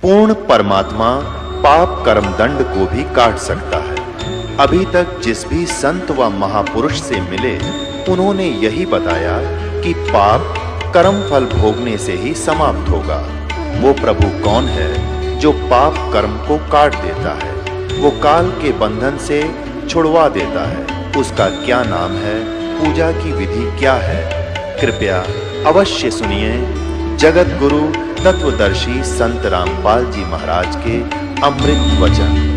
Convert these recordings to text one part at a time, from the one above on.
पूर्ण परमात्मा पाप कर्म दंड को भी काट सकता है। अभी तक जिस भी संत व महापुरुष से मिले, उन्होंने यही बताया कि पाप कर्म फल भोगने से ही समाप्त होगा। वो प्रभु कौन है जो पाप कर्म को काट देता है, वो काल के बंधन से छुड़वा देता है? उसका क्या नाम है, पूजा की विधि क्या है? कृपया अवश्य सुनिए जगत गुरु तत्वदर्शी संत रामपाल जी महाराज के अमृत वचन।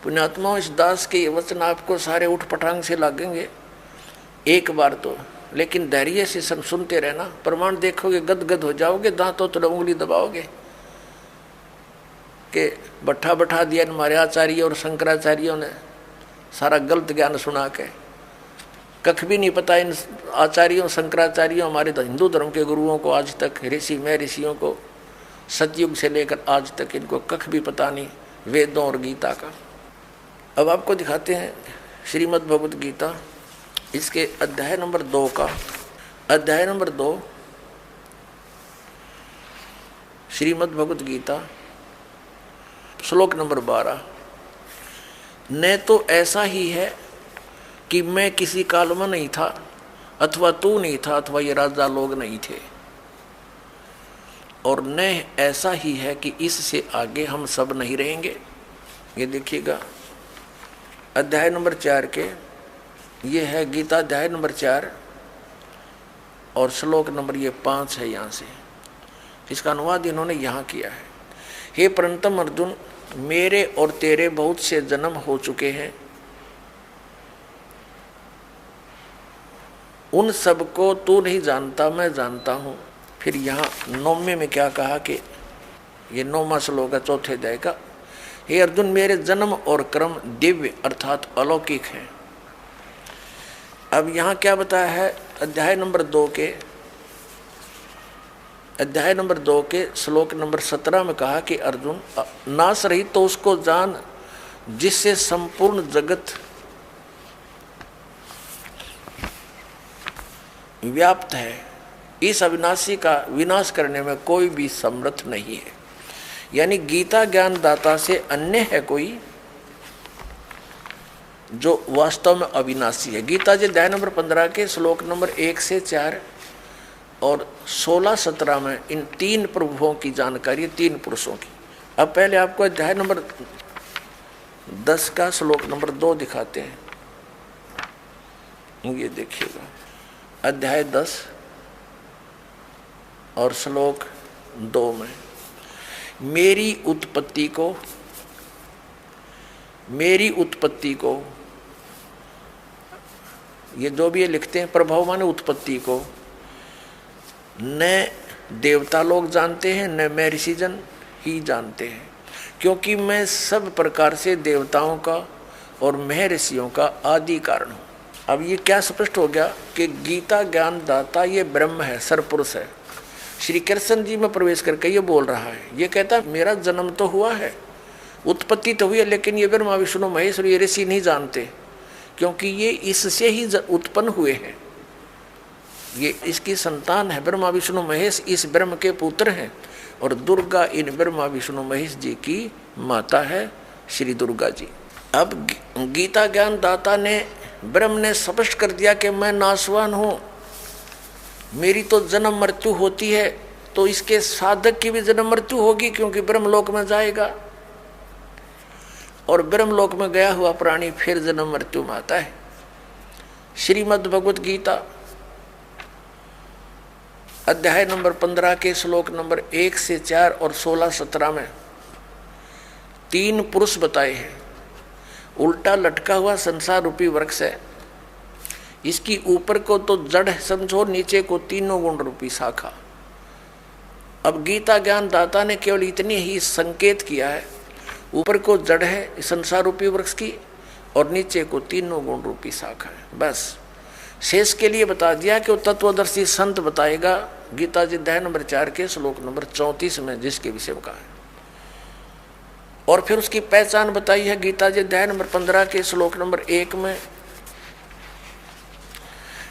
पुण्यात्माओं, इस दास के ये वचन आपको सारे उठ पटांग से लागेंगे एक बार तो, लेकिन धैर्य से सुनते रहना। प्रमाण देखोगे गदगद हो जाओगे, दांतों तो उंगली दबाओगे कि बट्ठा बैठा दिया हमारे आचार्य और शंकराचार्यों ने, सारा गलत ज्ञान सुना के। कख भी नहीं पता इन आचार्यों शंकराचार्यों, हमारे हिंदू धर्म के गुरुओं को आज तक, ऋषि में ऋषियों को सतयुग से लेकर आज तक इनको कख भी पता नहीं वेदों और गीता का। अब आपको दिखाते हैं श्रीमद् भगवत गीता, इसके अध्याय नंबर 2 का, अध्याय नंबर 2 श्रीमद् भगवत गीता श्लोक नंबर 12। न तो ऐसा ही है कि मैं किसी काल में नहीं था, अथवा तू नहीं था, अथवा ये राजा लोग नहीं थे, और न ऐसा ही है कि इससे आगे हम सब नहीं रहेंगे। ये देखिएगा अध्याय नंबर 4 के, ये है गीता अध्याय नंबर 4 और श्लोक नंबर ये 5 है। यहाँ से इसका अनुवाद इन्होंने यहाँ किया है। हे परंतम अर्जुन, मेरे और तेरे बहुत से जन्म हो चुके हैं, उन सब को तू नहीं जानता, मैं जानता हूँ। फिर यहाँ 9वें में क्या कहा कि ये 9वां श्लोक है 4थे अध्याय का। हे अर्जुन, मेरे जन्म और कर्म दिव्य अर्थात अलौकिक हैं। अब यहाँ क्या बताया है, अध्याय नंबर 2 के, अध्याय नंबर 2 के श्लोक नंबर 17 में कहा कि अर्जुन, नाश रहित तो उसको जान जिससे संपूर्ण जगत व्याप्त है। इस अविनाशी का विनाश करने में कोई भी समर्थ नहीं है। यानी गीता ज्ञान दाता से अन्य है कोई जो वास्तव में अविनाशी है। गीता जी अध्याय नंबर 15 के श्लोक नंबर 1 से 4 और 16-17 में इन 3 प्रभुओं की जानकारी, 3 पुरुषों की। अब पहले आपको अध्याय नंबर 10 का श्लोक नंबर 2 दिखाते हैं। ये देखिएगा अध्याय 10 और श्लोक 2 में, मेरी उत्पत्ति को ये जो भी ये लिखते हैं, प्रभाव माने उत्पत्ति को न देवता लोग जानते हैं, न मैं ऋषिजन ही जानते हैं, क्योंकि मैं सब प्रकार से देवताओं का और मैं ऋषियों का आदि कारण हूँ। अब ये क्या स्पष्ट हो गया कि गीता ज्ञान दाता ये ब्रह्म है, सरपुरुष है। श्री कृष्ण जी में प्रवेश करके ये बोल रहा है, ये कहता है मेरा जन्म तो हुआ है, उत्पत्ति तो हुई है, लेकिन ये ब्रह्मा विष्णु महेश और ये ऋषि नहीं जानते, क्योंकि ये इससे ही उत्पन्न हुए हैं। ये इसकी संतान है, ब्रह्मा विष्णु महेश इस ब्रह्म के पुत्र हैं, और दुर्गा इन ब्रह्मा विष्णु महेश जी की माता है, श्री दुर्गा जी। अब गीता ज्ञान दाता ने, ब्रह्म ने स्पष्ट कर दिया कि मैं नाशवान हूँ, मेरी तो जन्म मृत्यु होती है, तो इसके साधक की भी जन्म मृत्यु होगी, क्योंकि ब्रह्मलोक में जाएगा। और ब्रह्मलोक में गया हुआ प्राणी फिर जन्म मृत्यु में आता है। श्रीमद् भगवत गीता अध्याय नंबर 15 के श्लोक नंबर 1 से 4 और 16-17 में 3 पुरुष बताए हैं। उल्टा लटका हुआ संसार रूपी वृक्ष है, इसकी ऊपर को तो जड़ समझो, नीचे को तीनों गुण रूपी शाखा। अब गीता ज्ञान दाता ने केवल इतनी ही संकेत किया है, ऊपर को जड़ है संसार रूपी वृक्ष की और नीचे को तीनों गुण रूपी शाखा है। बस शेष के लिए बता दिया कि वो तत्वदर्शी संत बताएगा गीता जी अध्याय नंबर 4 के श्लोक नंबर 34 में जिसके विषय में कहा है। और फिर उसकी पहचान बताई है गीता जी अध्याय नंबर 15 के श्लोक नंबर 1 में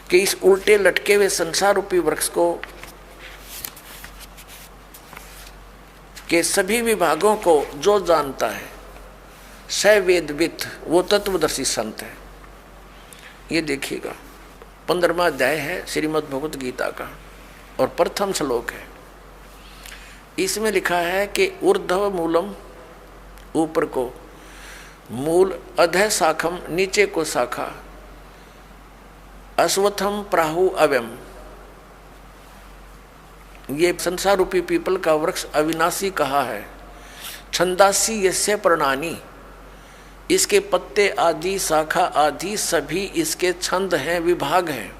कि इस उल्टे लटके हुए संसार रूपी वृक्ष को के सभी विभागों को जो जानता है स वेदवित, वो तत्वदर्शी संत है। ये देखिएगा 15वां अध्याय है श्रीमद् भगवत गीता का और प्रथम श्लोक है। इसमें लिखा है कि ऊर्ध्व मूलम, ऊपर को मूल, अधः शाखम, नीचे को शाखा, अश्वत्थम प्राहु अव्यम। ये संसार रूपी पीपल का वृक्ष अविनाशी कहा है। छंदासी यस्य पर्णानि, इसके पत्ते आदि शाखा आदि सभी इसके छंद हैं, विभाग हैं।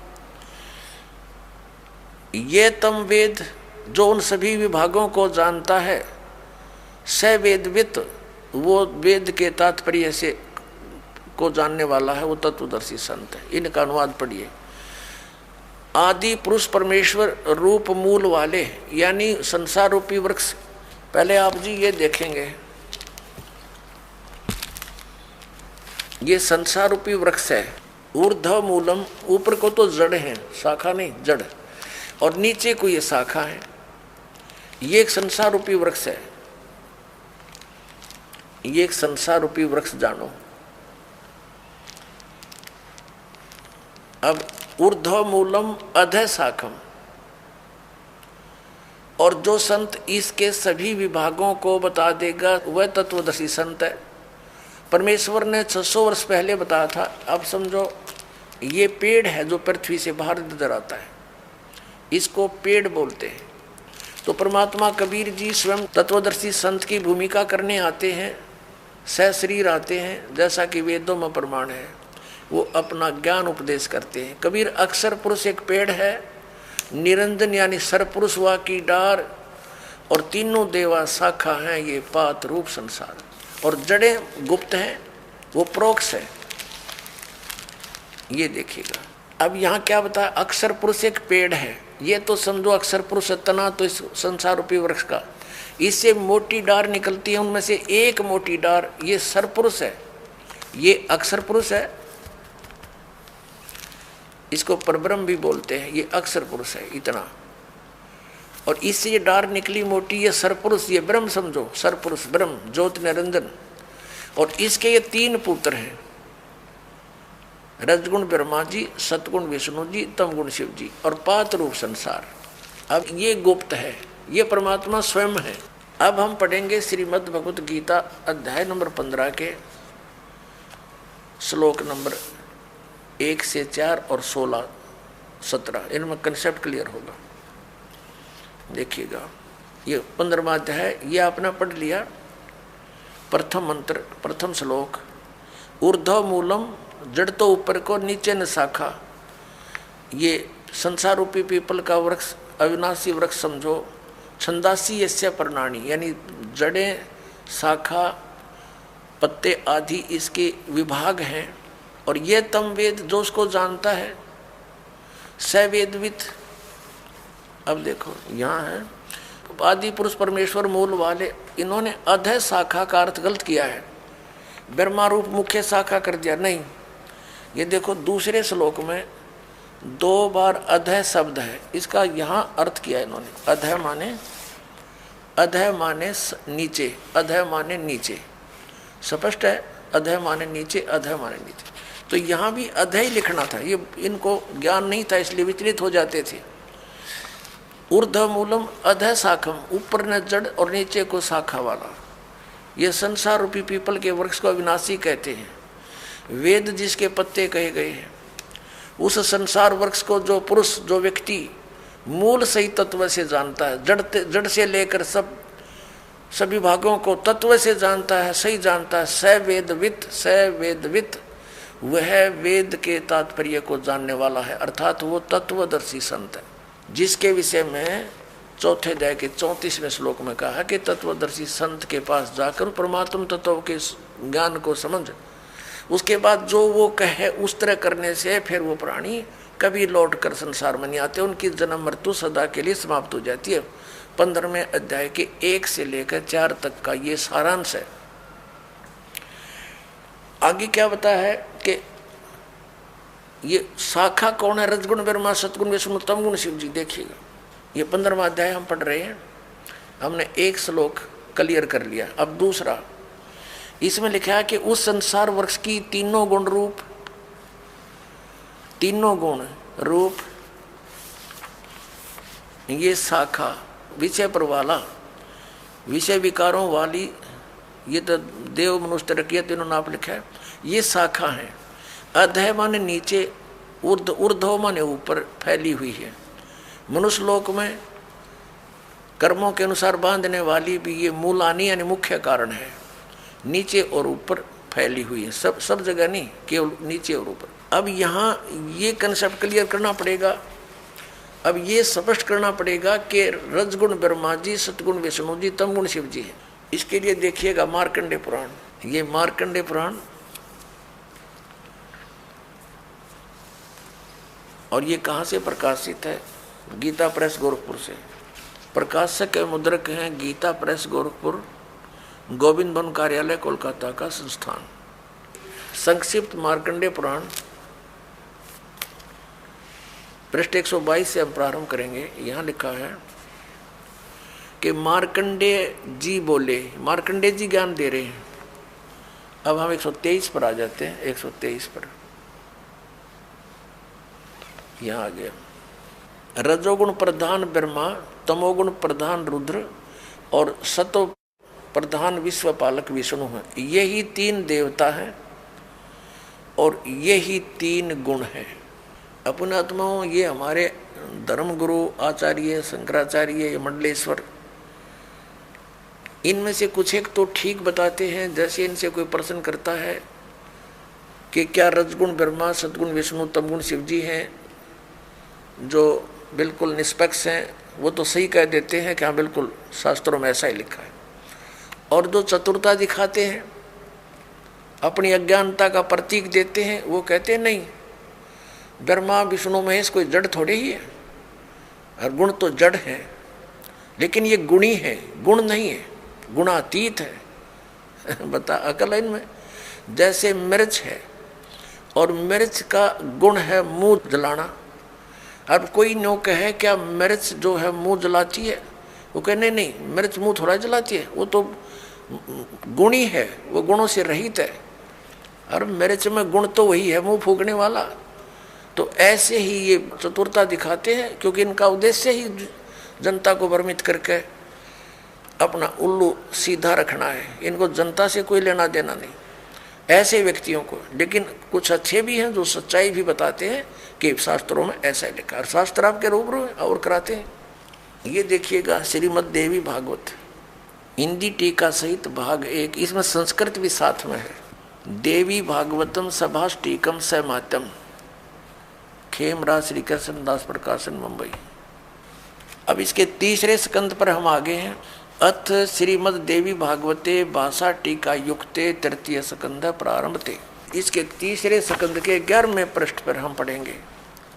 ये तम वेद, जो उन सभी विभागों को जानता है, स वेदवित, वो वेद के तात्पर्य से को जानने वाला है, वो तत्वदर्शी संत है। इनका अनुवाद पढ़िए। आदि पुरुष परमेश्वर रूप मूल वाले, यानी संसार रूपी वृक्ष। पहले आप जी ये देखेंगे, ये संसार रूपी वृक्ष है। ऊर्ध्व मूलम, ऊपर को तो जड़ है, शाखा नहीं जड़, और नीचे को ये शाखा है। ये एक संसार रूपी वृक्ष है। ये एक संसार रूपी वृक्ष जानो। अब ऊर्ध्व मूलम अधः शाखम, और जो संत इसके सभी विभागों को बता देगा वह तत्वदर्शी संत है। परमेश्वर ने 600 वर्ष पहले बताया था। अब समझो ये पेड़ है जो पृथ्वी से बाहर नजर आता है, इसको पेड़ बोलते हैं। तो परमात्मा कबीर जी स्वयं तत्वदर्शी संत की भूमिका करने आते हैं, सशरीर आते हैं, जैसा कि वेदों में प्रमाण है। वो अपना ज्ञान उपदेश करते हैं। कबीर अक्षर पुरुष एक पेड़ है, निरंजन यानी सरपुरुष वा की डार, और तीनों देवा शाखा हैं ये पात रूप संसार, और जड़ें गुप्त हैं, वो प्रोक्ष है। ये देखिएगा। अब यहाँ क्या बताया, अक्षर पुरुष एक पेड़ है। ये तो समझो अक्षर पुरुष तना तो इस संसार रूपी वृक्ष का, इससे मोटी डार निकलती है, उनमें से एक मोटी डार ये सरपुरुष है, ये अक्षर पुरुष है। इसको परब्रह्म भी बोलते हैं, ये अक्षर पुरुष है इतना। और इससे ये डार निकली मोटी, ये सरपुरुष, ये ब्रह्म समझो, सरपुरुष ब्रह्म ज्योति निरंजन। और इसके ये 3 पुत्र हैं, रजगुण ब्रह्मा जी, सतगुण विष्णु जी, तमगुण शिव जी, और पात रूप संसार। अब ये गुप्त है, ये परमात्मा स्वयं है। अब हम पढ़ेंगे श्रीमद् भगवत गीता अध्याय नंबर 15 के श्लोक नंबर 1 से 4 और 16-17। इनमें कंसेप्ट क्लियर होगा। देखिएगा, ये 15वां अध्याय ये आपने पढ़ लिया। प्रथम मंत्र, प्रथम श्लोक, ऊर्ध्व मूलम, जड़ तो ऊपर को, नीचे न शाखा। ये संसार रूपी पीपल का वृक्ष अविनाशी वृक्ष समझो। छंदासी यस्य पर्णानि, यानी जड़ें, शाखा, पत्ते आदि इसके विभाग हैं। और ये तम वेद, जो उसको जानता है, स वेदवित। अब देखो यहाँ है आदि पुरुष परमेश्वर मूल वाले, इन्होंने अधः शाखा का अर्थ गलत किया है, ब्रह्मा रूप मुख्य शाखा कर दिया। नहीं, ये देखो दूसरे श्लोक में 2 बार अधः शब्द है, इसका यहाँ अर्थ किया है इन्होंने। अधः माने नीचे, अधः माने नीचे, स्पष्ट है। अधः माने नीचे, अधः माने नीचे। तो यहाँ भी अधः ही लिखना था, ये इनको ज्ञान नहीं था इसलिए विचलित हो जाते थे। ऊर्ध्व मूलम अधः शाखम, ऊपर न जड़ और नीचे को शाखा वाला। ये संसार रूपी पीपल के वृक्ष को अविनाशी कहते हैं। वेद जिसके पत्ते कहे गए हैं, उस संसार वृक्ष को जो पुरुष, जो व्यक्ति मूल सही तत्व से जानता है, जड़ से लेकर सभी भागों को तत्व से जानता है, सही जानता है, स वेदवित, वह वेद के तात्पर्य को जानने वाला है, अर्थात वो तत्वदर्शी संत है, जिसके विषय में चौथे अध्याय के 34वें श्लोक में कहा है कि तत्वदर्शी संत के पास जाकर परमात्म तत्व के ज्ञान को समझ, उसके बाद जो वो कहे उस तरह करने से फिर वो प्राणी कभी लौट कर संसार में नहीं आते, उनकी जन्म मृत्यु सदा के लिए समाप्त हो जाती है। 15वें अध्याय के 1 से लेकर 4 तक का ये सारांश है। आगे क्या बताया है कि ये शाखा कौन है? रजगुण ब्रह्मा, सतगुण विष्णु, तमगुण शिव जी। देखिएगा, ये 15वां अध्याय हम पढ़ रहे हैं, हमने एक श्लोक क्लियर कर लिया। अब दूसरा, इसमें लिखा है कि उस संसार वृक्ष की तीनों गुण रूप ये शाखा, विषय पर वाला, विषय विकारों वाली, ये तो देव मनुष्य तरक्या तीनों नाम लिखा है, ये शाखा है। अधः माने नीचे, ऊर्ध्व माने ऊपर फैली हुई है। मनुष्य लोक में कर्मों के अनुसार बांधने वाली भी ये मूलानी यानी मुख्य कारण है, नीचे और ऊपर फैली हुई है, सब जगह नहीं, केवल नीचे और ऊपर। अब यहाँ ये कंसेप्ट क्लियर करना पड़ेगा, अब ये स्पष्ट करना पड़ेगा कि रजगुण ब्रह्मा जी, सतगुण विष्णु जी, तमगुण शिव जी है। इसके लिए देखिएगा मार्कंडेय पुराण, ये मार्कंडेय पुराण, और ये कहाँ से प्रकाशित है? गीता प्रेस गोरखपुर से। प्रकाशक है, मुद्रक हैं गीता प्रेस गोरखपुर, गोविंद भवन कार्यालय कोलकाता का संस्थान। संक्षिप्त मार्कंडेय पुराण पृष्ठ 122 से हम प्रारंभ करेंगे। यहाँ लिखा है कि मार्कंडेय जी बोले, मार्कंडेय जी ज्ञान दे रहे हैं। अब हम 123 पर आ जाते हैं, 123 पर यहाँ आ गया। रजोगुण प्रधान ब्रह्मा, तमोगुण प्रधान रुद्र और सतो प्रधान विश्वपालक विष्णु हैं। यही 3 देवता हैं और यही 3 गुण हैं। अपने आत्माओं, ये हमारे धर्म गुरु आचार्य शंकराचार्य, मंडलेश्वर, इनमें से कुछ एक तो ठीक बताते हैं। जैसे इनसे कोई प्रश्न करता है कि क्या रजगुण ब्रह्मा, सतगुण विष्णु, तमगुण शिव जी हैं, जो बिल्कुल निष्पक्ष हैं, वो तो सही कह देते हैं कि हाँ बिल्कुल शास्त्रों में ऐसा ही लिखा है। और जो चतुरता दिखाते हैं, अपनी अज्ञानता का प्रतीक देते हैं, वो कहते हैं नहीं, ब्रह्मा विष्णु महेश कोई जड़ थोड़े ही है, और गुण तो जड़ है, लेकिन ये गुणी है, गुण नहीं है, गुणातीत है। बता अकल इनमें। जैसे मिर्च है और मिर्च का गुण है मुंह जलाना। अब कोई नो कहे क्या मिर्च जो है मुंह जलाती है? वो कहे नहीं नहीं, मिर्च मुंह थोड़ा जलाती है, वो तो गुणी है, वो गुणों से रहित है। और मिर्च में गुण तो वही है, मुंह फूकने वाला। तो ऐसे ही ये चतुरता दिखाते हैं, क्योंकि इनका उद्देश्य ही जनता को भ्रमित करके अपना उल्लू सीधा रखना है। इनको जनता से कोई लेना देना नहीं, ऐसे व्यक्तियों को। लेकिन कुछ अच्छे भी हैं जो सच्चाई भी बताते हैं कि शास्त्रों में ऐसा ही लिखा है, और शास्त्र आपके रूबरू और कराते हैं। ये देखिएगा श्रीमद् देवी भागवत हिंदी टीका सहित भाग 1, इसमें संस्कृत भी साथ में है। देवी भागवतम सभाष्टीकम समात्यम, खेमराज श्री कृष्ण दास प्रकाशन मुंबई। अब इसके तीसरे स्कंद पर हम आगे हैं। अथ श्रीमद् देवी भागवते भाषा टीका युक्ते तृतीय स्कंद प्रारंभते। इसके तीसरे स्कंद के 11वें पृष्ठ पर हम पढ़ेंगे।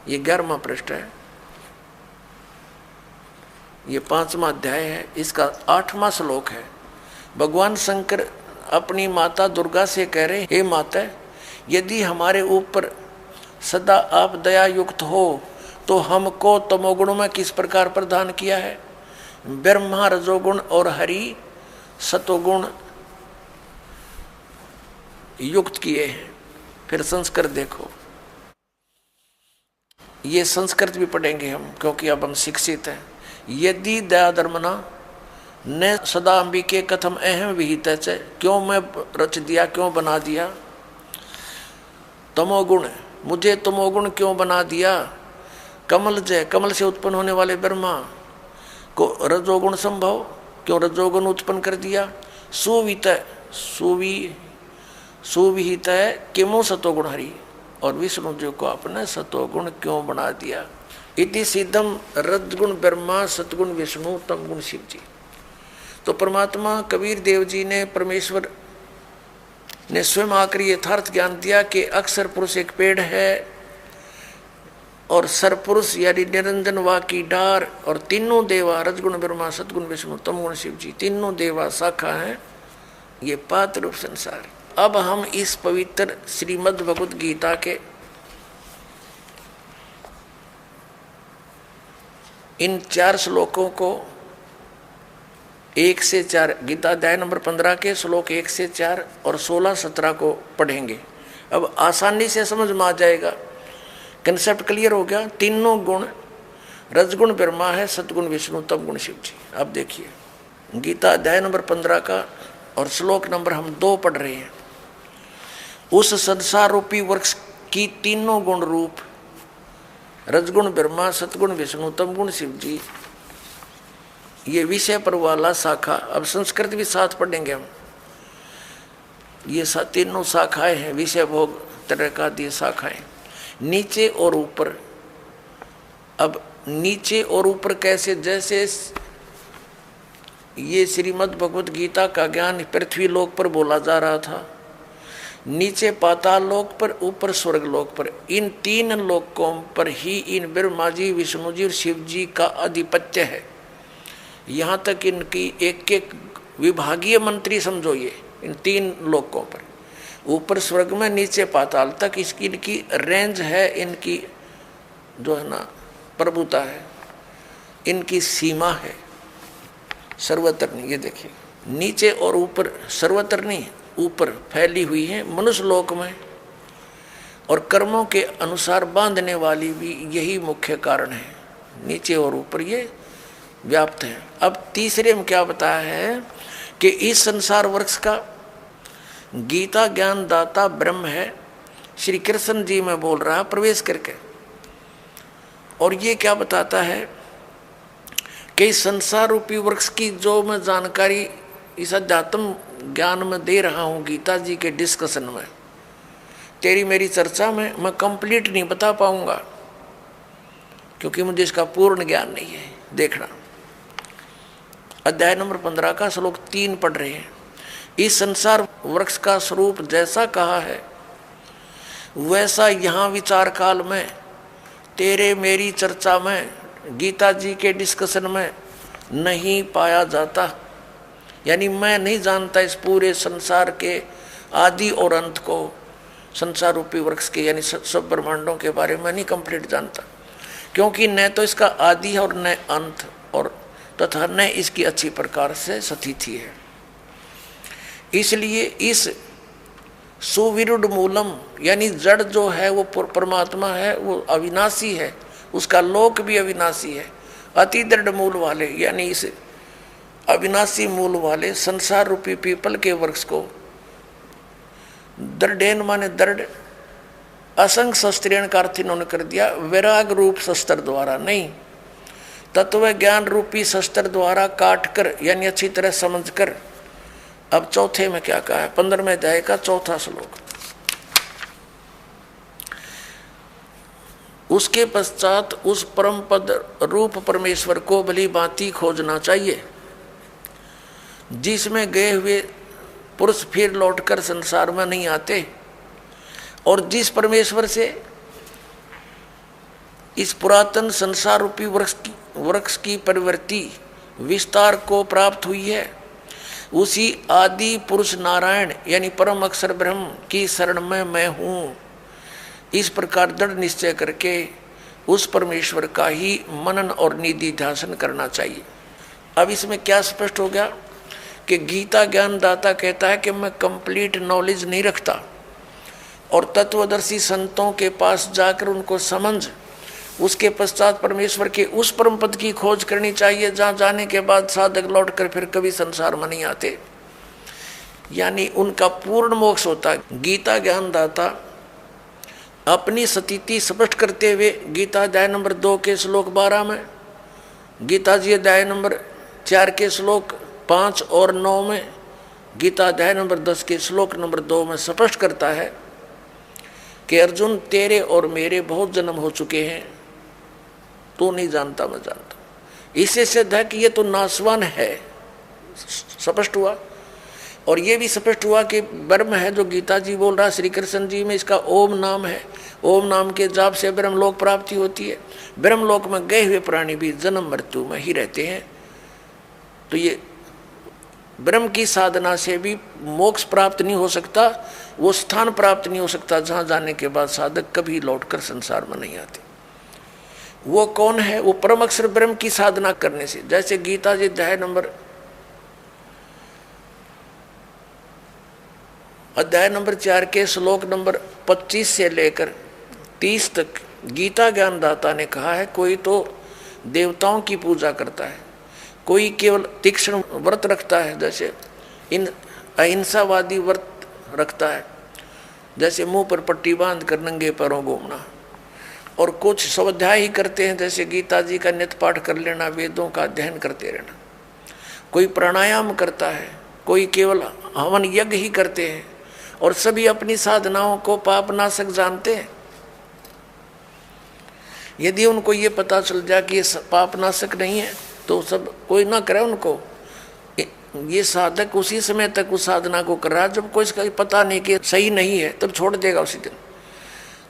ये 11वां पृष्ठ है, ये 5वां अध्याय है, इसका 8वां श्लोक है। भगवान शंकर अपनी माता दुर्गा से कह रहे, हे माता, यदि हमारे ऊपर सदा आप दया युक्त हो तो हमको तमोगुण में किस प्रकार प्रदान किया है? ब्रह्मा रजोगुण और हरि सतोगुण युक्त किए हैं। फिर संस्कृत देखो, ये संस्कृत भी पढ़ेंगे हम, क्योंकि अब हम शिक्षित हैं। यदि दया धर्मना न सदा अंबिके कथम अहम विहित है, क्यों मैं रच दिया, क्यों बना दिया। तमोगुण, मुझे तमोगुण क्यों बना दिया। कमल जय, कमल से उत्पन्न होने वाले ब्रह्मा को रजोगुण संभव, क्यों रजोगुण उत्पन्न कर दिया। सुवित, सुविहित है किमो सतोगुण हरि, और विष्णु जी को आपने सतोगुण क्यों बना दिया। इति सिद्धम रजगुण ब्रह्मा सतगुण विष्णु तमगुण शिव जी। तो परमात्मा कबीर देव जी ने, परमेश्वर ने स्वयं आकर यथार्थ ज्ञान दिया कि अक्षर पुरुष एक पेड़ है और सरपुरुष यानी निरंजन वा की डार, और तीनों देवा रजगुण ब्रह्मा सतगुण विष्णु तमगुण शिव जी, तीनों देवा शाखा है, ये पात रूप संसार। अब हम इस पवित्र श्रीमद् भगवद गीता के इन 4 श्लोकों को 1 से 4, गीता अध्याय नंबर 15 के श्लोक 1 से 4 और 16-17 को पढ़ेंगे। अब आसानी से समझ में आ जाएगा, कंसेप्ट क्लियर हो गया। तीनों गुण, रजगुण ब्रह्मा है, सतगुण विष्णु, तमगुण शिव जी। अब देखिए गीता अध्याय नंबर 15 का और श्लोक नंबर हम 2 पढ़ रहे हैं। उस संसार रूपी वृक्ष की तीनों गुण रूप रजगुण ब्रह्मा सतगुण विष्णु तमगुण शिव जी, ये विषय पर वाला शाखा, अब संस्कृत भी साथ पढ़ेंगे हम। ये तीनों शाखाएं हैं, विषय भोग तरह का दी शाखाएं, नीचे और ऊपर। अब नीचे और ऊपर कैसे, जैसे ये श्रीमद् भगवद गीता का ज्ञान पृथ्वी लोक पर बोला जा रहा था, नीचे पाताल लोक पर, ऊपर स्वर्ग लोक पर। इन 3 लोकों पर ही इन ब्रह्मा जी, विष्णु जी और शिव जी का आधिपत्य है। यहाँ तक इनकी एक विभागीय मंत्री समझो, ये इन 3 लोकों पर, ऊपर स्वर्ग में, नीचे पाताल तक इसकी इनकी रेंज है, इनकी जो है ना प्रभुता है, इनकी सीमा है, सर्वत्र नहीं। ये देखिए नीचे और ऊपर, सर्वत्र नहीं, ऊपर फैली हुई है मनुष्य लोक में, और कर्मों के अनुसार बांधने वाली भी यही मुख्य कारण है, नीचे और ऊपर ये व्याप्त है। अब तीसरे में क्या बताया है कि इस संसार वृक्ष का गीता ज्ञान दाता ब्रह्म है, श्री कृष्ण जी में बोल रहा प्रवेश करके। और ये क्या बताता है कि संसार रूपी वृक्ष की जो मैं जानकारी इस अध्यात्म ज्ञान में दे रहा हूँ गीता जी के डिस्कशन में, तेरी मेरी चर्चा में मैं कंप्लीट नहीं बता पाऊंगा, क्योंकि मुझे इसका पूर्ण ज्ञान नहीं है। देखना अध्याय नंबर 15 का श्लोक 3 पढ़ रहे हैं। इस संसार वृक्ष का स्वरूप जैसा कहा है वैसा यहाँ विचार काल में, तेरे मेरी चर्चा में, गीता जी के डिस्कशन में नहीं पाया जाता। यानी मैं नहीं जानता इस पूरे संसार के आदि और अंत को, संसार रूपी वृक्ष के यानी सब ब्रह्मांडों के बारे में नहीं कंप्लीट जानता, क्योंकि न तो इसका आदि है और न अंत, और तथा न इसकी अच्छी प्रकार से स्थिति है। इसलिए इस सुविरुद्ध मूलम यानी जड़ जो है वो परमात्मा है, वो अविनाशी है, उसका लोक भी अविनाशी है। अति दृढ़ मूल वाले यानी इस अविनाशी मूल वाले संसार रूपी पीपल के वृक्ष को दृढ़ेन माने दृढ़, असंग शस्त्रेण का अर्थ इन्होंने कर दिया वैराग रूप शस्त्र द्वारा नहीं, तत्व ज्ञान रूपी शस्त्र द्वारा काट कर यानी अच्छी तरह समझ कर। अब चौथे में क्या कहा है, 15वें अध्याय का 4था श्लोक। उसके पश्चात उस परम पद रूप परमेश्वर को भली भांति खोजना चाहिए, जिसमें गए हुए पुरुष फिर लौटकर संसार में नहीं आते, और जिस परमेश्वर से इस पुरातन संसार रूपी वृक्ष की प्रवृत्ति विस्तार को प्राप्त हुई है, उसी आदि पुरुष नारायण यानी परम अक्षर ब्रह्म की शरण में मैं हूँ। इस प्रकार दृढ़ निश्चय करके उस परमेश्वर का ही मनन और निधि ध्यान करना चाहिए। अब इसमें क्या स्पष्ट हो गया कि गीता ज्ञानदाता कहता है कि मैं कंप्लीट नॉलेज नहीं रखता, और तत्वदर्शी संतों के पास जाकर उनको समझ उसके पश्चात परमेश्वर के उस परम पद की खोज करनी चाहिए जहां जाने के बाद साधक लौटकर फिर कभी संसार में नहीं आते, यानी उनका पूर्ण मोक्ष होता है। गीता ज्ञानदाता अपनी स्थिति स्पष्ट करते हुए गीता अध्याय नंबर 2 के श्लोक 12 में, गीता जी अध्याय नंबर 4 के श्लोक 5 और 9 में, गीता अध्याय नंबर 10 के श्लोक नंबर 2 में स्पष्ट करता है कि अर्जुन तेरे और मेरे बहुत जन्म हो चुके हैं, तू नहीं जानता मैं जानता। इससे सिद्ध है कि ये तो नाशवान है, स्पष्ट हुआ। और ये भी स्पष्ट हुआ कि ब्रह्म है जो गीता जी बोल रहा, श्री कृष्ण जी में इसका ओम नाम है, ओम नाम के जाप से ब्रह्मलोक प्राप्ति होती है। ब्रह्मलोक में गए हुए प्राणी भी जन्म मृत्यु में ही रहते हैं। तो ये ब्रह्म की साधना से भी मोक्ष प्राप्त नहीं हो सकता, वो स्थान प्राप्त नहीं हो सकता जहां जाने के बाद साधक कभी लौटकर संसार में नहीं आते। वो कौन है? वो परम अक्षर ब्रह्म की साधना करने से। जैसे गीता जी अध्याय नंबर 4 के श्लोक नंबर 25 से लेकर 30 तक गीता ज्ञानदाता ने कहा है, कोई तो देवताओं की पूजा करता है, कोई केवल तीक्ष्ण व्रत रखता है, जैसे इन अहिंसावादी व्रत रखता है, जैसे मुंह पर पट्टी बांध कर नंगे पैरों घूमना, और कुछ स्वाध्याय ही करते हैं, जैसे गीता जी का नित्य पाठ कर लेना, वेदों का अध्ययन करते रहना। कोई प्राणायाम करता है, कोई केवल हवन यज्ञ ही करते हैं, और सभी अपनी साधनाओं को पाप नाशक जानते हैं। यदि उनको ये पता चल जाए कि ये पाप नाशक नहीं है तो सब कोई ना करे उनको। ये साधक उसी समय तक उस साधना को कर रहा है जब कोई इसका पता नहीं कि सही नहीं है, तब छोड़ देगा उसी दिन।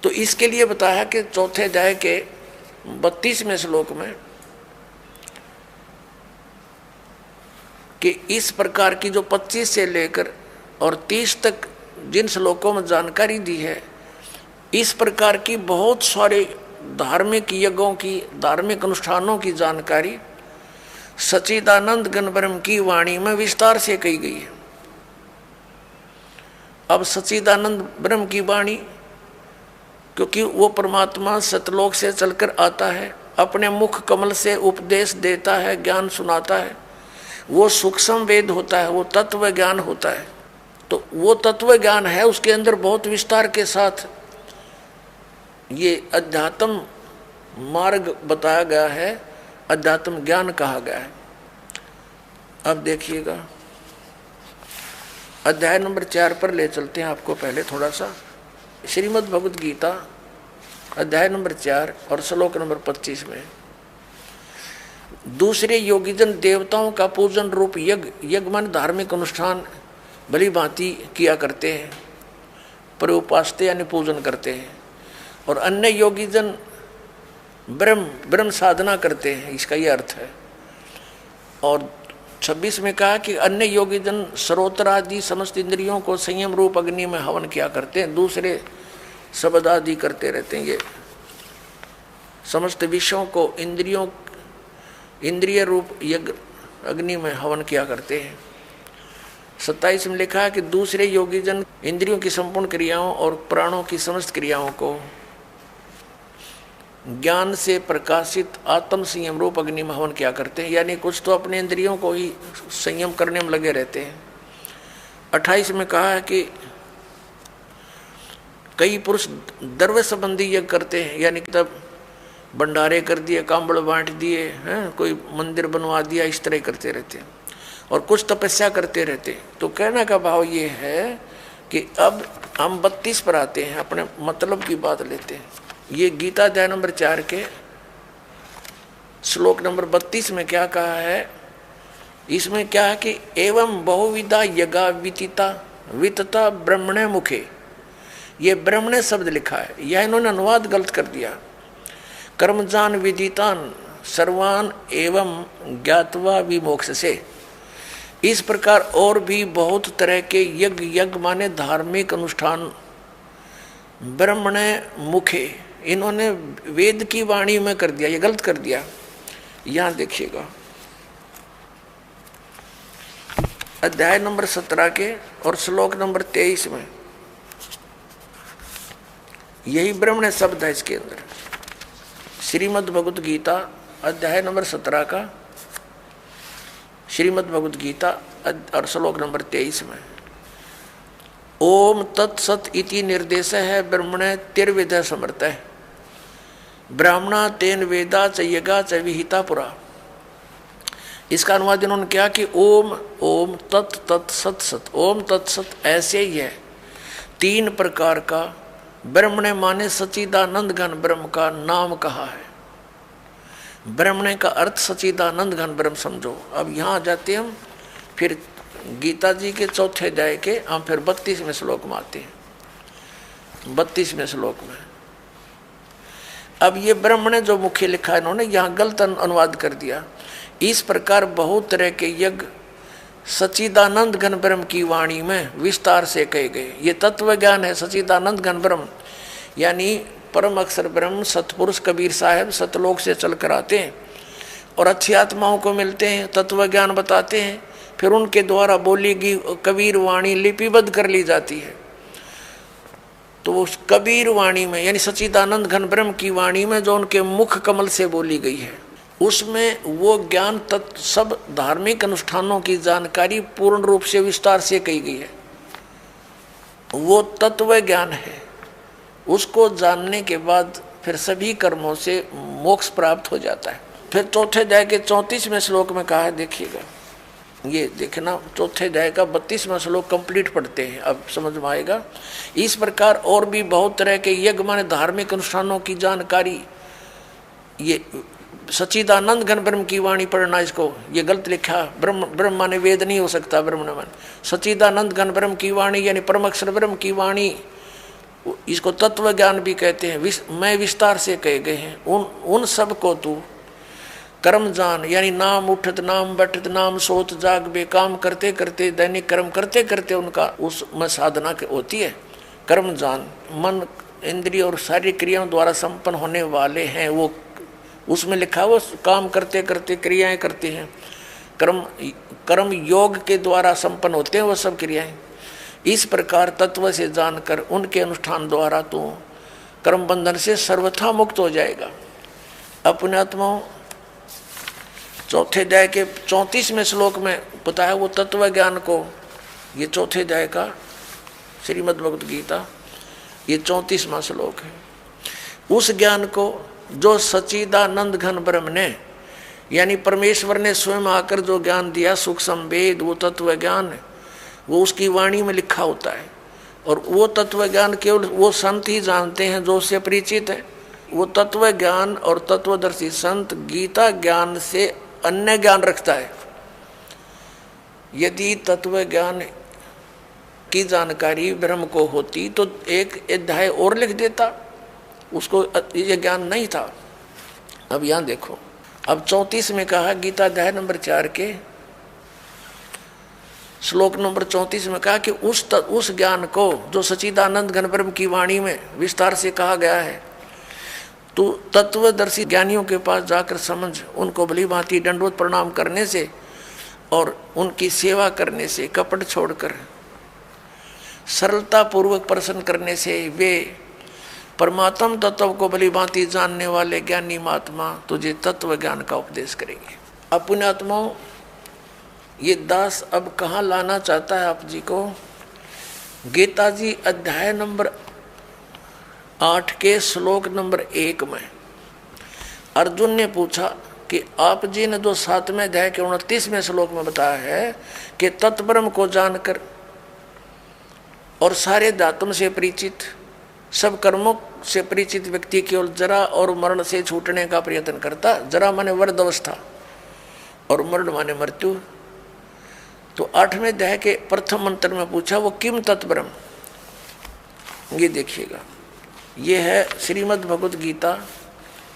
तो इसके लिए बताया कि चौथे अध्याय के 32वें श्लोक में कि इस प्रकार की जो 25 से लेकर और 30 तक जिन श्लोकों में जानकारी दी है, इस प्रकार की बहुत सारे धार्मिक यज्ञों की, धार्मिक अनुष्ठानों की जानकारी सच्चिदानंद घन ब्रह्म की वाणी में विस्तार से कही गई है। अब सच्चिदानंद ब्रह्म की वाणी, क्योंकि वो परमात्मा सतलोक से चलकर आता है, अपने मुख कमल से उपदेश देता है, ज्ञान सुनाता है, वो सूक्ष्म वेद होता है, वो तत्व ज्ञान होता है। तो वो तत्व ज्ञान है, उसके अंदर बहुत विस्तार के साथ ये अध्यात्म मार्ग बताया गया है, अध्यात्म ज्ञान कहा गया है। अब देखिएगा अध्याय नंबर 4 पर ले चलते हैं आपको पहले थोड़ा सा। श्रीमद् भगवद गीता अध्याय नंबर 4 और श्लोक नंबर 25 में, दूसरे योगीजन देवताओं का पूजन रूप यज्ञ मन धार्मिक अनुष्ठान भली भांति किया करते हैं, पर उपासते यानी पूजन करते हैं, और अन्य योगीजन ब्रह्म साधना करते हैं, इसका यह अर्थ है। और 26 में कहा कि अन्य योगीजन सरोत्र आदि समस्त इंद्रियों को संयम रूप अग्नि में हवन किया करते हैं, दूसरे शब्द आदि करते रहते हैं। ये समस्त विषयों को इंद्रिय रूप यज्ञ अग्नि में हवन किया करते हैं। 27 में लिखा है कि दूसरे योगीजन इंद्रियों की संपूर्ण क्रियाओं और प्राणों की समस्त क्रियाओं को ज्ञान से प्रकाशित आत्म संयम रूप अग्नि में हवन किया करते हैं, यानी कुछ तो अपने इंद्रियों को ही संयम करने में लगे रहते हैं। 28 में कहा है कि कई पुरुष द्रव्य संबंधी यज्ञ करते हैं, यानी तब भंडारे कर दिए, कांबड़ बांट दिए हैं, कोई मंदिर बनवा दिया, इस तरह करते रहते हैं, और कुछ तपस्या करते रहते हैं। तो कहने का भाव ये है कि अब हम 32 पर आते हैं, अपने मतलब की बात लेते हैं। ये गीता अध्याय नंबर 4 के श्लोक नंबर 32 में क्या कहा है? इसमें क्या है कि एवं बहुविधा यज्ञा वितता ब्रह्मणे मुखे, ये ब्रह्मणे शब्द लिखा है, यह इन्होंने अनुवाद गलत कर दिया। कर्मजान विदितान सर्वान एवं ज्ञातवा विमोक्ष से, इस प्रकार और भी बहुत तरह के यज्ञ माने धार्मिक अनुष्ठान ब्रह्मणे मुखे, इन्होंने वेद की वाणी में कर दिया, ये गलत कर दिया। यहां देखिएगा अध्याय नंबर 17 के और श्लोक नंबर 23 में यही ब्रह्मणे शब्द है इसके अंदर। श्रीमद् भगवत गीता अध्याय नंबर 17 का श्रीमद् भगवत गीता और श्लोक नंबर 23 में ओम तत्सत इति निर्देश है ब्रह्मणे तिर्विद समर्थ है ब्राह्मणा तेन वेदा च यज्ञा च विहिता पुरा। इसका अनुवाद इन्होंने क्या कि ओम ओम तत् तत् सत सत, ओम तत्सत ऐसे ही है। 3 प्रकार का ब्रह्म ने माने सच्चिदानंद घन ब्रह्म का नाम कहा है। ब्रह्मणे का अर्थ सच्चिदानंद घन ब्रह्म समझो। अब यहाँ जाते हम फिर गीता जी के चौथे अध्याय के हम फिर 32वें श्लोक में आते हैं। 32वें श्लोक में अब ये ब्रह्म ने जो मुख्य लिखा है इन्होंने यहाँ गलत अनुवाद कर दिया। इस प्रकार बहुत तरह के यज्ञ सच्चिदानंद घन ब्रह्म की वाणी में विस्तार से कहे गए। ये तत्व ज्ञान है सच्चिदानंद घन ब्रह्म, यानी परम अक्षर ब्रह्म सतपुरुष कबीर साहब सतलोक से चल कर आते हैं और अच्छी आत्माओं को मिलते हैं, तत्व ज्ञान बताते हैं, फिर उनके द्वारा बोली गई कबीर वाणी लिपिबद्ध कर ली जाती है। तो उस कबीर वाणी में यानी सच्चिदानंद घन ब्रह्म की वाणी में जो उनके मुख कमल से बोली गई है उसमें वो ज्ञान तत्व सब धार्मिक अनुष्ठानों की जानकारी पूर्ण रूप से विस्तार से कही गई है। वो तत्व ज्ञान है, उसको जानने के बाद फिर सभी कर्मों से मोक्ष प्राप्त हो जाता है। फिर चौथे अध्याय के 34वें श्लोक में कहा है, देखिएगा ये देखना, चौथे अध्याय का 32वां श्लोक कंप्लीट पढ़ते हैं, अब समझ में आएगा। इस प्रकार और भी बहुत तरह के यज्ञ माने धार्मिक अनुष्ठानों की जानकारी, ये सच्चिदानंद घन ब्रह्म की वाणी पढ़ना, इसको ये गलत लिखा। ब्रह्म माने वेद नहीं हो सकता, ब्रह्म न माने सच्चिदानंद घन ब्रह्म की वाणी यानी परम अक्षर ब्रह्म की वाणी, इसको तत्व ज्ञान भी कहते हैं। मैं विस्तार से कहे गए हैं उन सब को तू कर्म जान, यानी नाम उठत नाम बैठत नाम सोत जाग बे, काम करते करते दैनिक कर्म करते करते उनका उसमें साधना होती है। कर्म जान मन इंद्रिय और शारीरिक क्रियाओं द्वारा संपन्न होने वाले हैं, वो उसमें लिखा वो काम करते करते क्रियाएं करते हैं। कर्म योग के द्वारा संपन्न होते हैं वो सब क्रियाएं। इस प्रकार तत्व से जानकर उनके अनुष्ठान द्वारा तू कर्म बंधन से सर्वथा मुक्त हो जाएगा। अपने आत्माओं चौथे अध्याय के 34वें श्लोक में बताया वो तत्व ज्ञान को, ये चौथे अध्याय का श्रीमद् भगवत गीता ये 34वां श्लोक है। उस ज्ञान को जो सच्चिदानंद घन ब्रह्म ने यानी परमेश्वर ने स्वयं आकर जो ज्ञान दिया सूक्ष्म वेद, वो तत्व ज्ञान वो उसकी वाणी में लिखा होता है। और वो तत्व ज्ञान केवल वो संत ही जानते हैं जो उससे परिचित है। वो तत्व ज्ञान और तत्वदर्शी संत गीता ज्ञान से अन्य ज्ञान रखता है। यदि तत्व ज्ञान की जानकारी ब्रह्म को होती तो एक अध्याय और लिख देता, उसको ये ज्ञान नहीं था। अब यहाँ देखो, अब 34 में कहा गीता अध्याय नंबर 4 के श्लोक नंबर 34 में कहा कि उस ज्ञान को जो सच्चिदानंद घन ब्रह्म की वाणी में विस्तार से कहा गया है, तो तत्वदर्शी ज्ञानियों के पास जाकर समझ, उनको भली भांति दंडवत प्रणाम करने से और उनकी सेवा करने से, कपट छोड़कर सरलता पूर्वक प्रसन्न करने से वे परमात्म तत्व को भली भांति जानने वाले ज्ञानी महात्मा तुझे तत्व ज्ञान का उपदेश करेंगे। अपने आत्माओं ये दास अब कहाँ लाना चाहता है आप जी को? गीता जी अध्याय नंबर 8 के श्लोक नंबर 1 में अर्जुन ने पूछा कि आप जी ने जो 7वें अध्याय के 29वें श्लोक में बताया है कि तत्ब्रह्म को जानकर और सारे धातुओं से परिचित, सब कर्मों से परिचित व्यक्ति केवल जरा और मरण से छूटने का प्रयत्न करता। जरा माने वृद्ध अवस्था और मरण माने मृत्यु। तो 8वें अध्याय के प्रथम मंत्र में पूछा वो किम तत्ब्रह्म, ये देखिएगा, ये है श्रीमद् भगवत गीता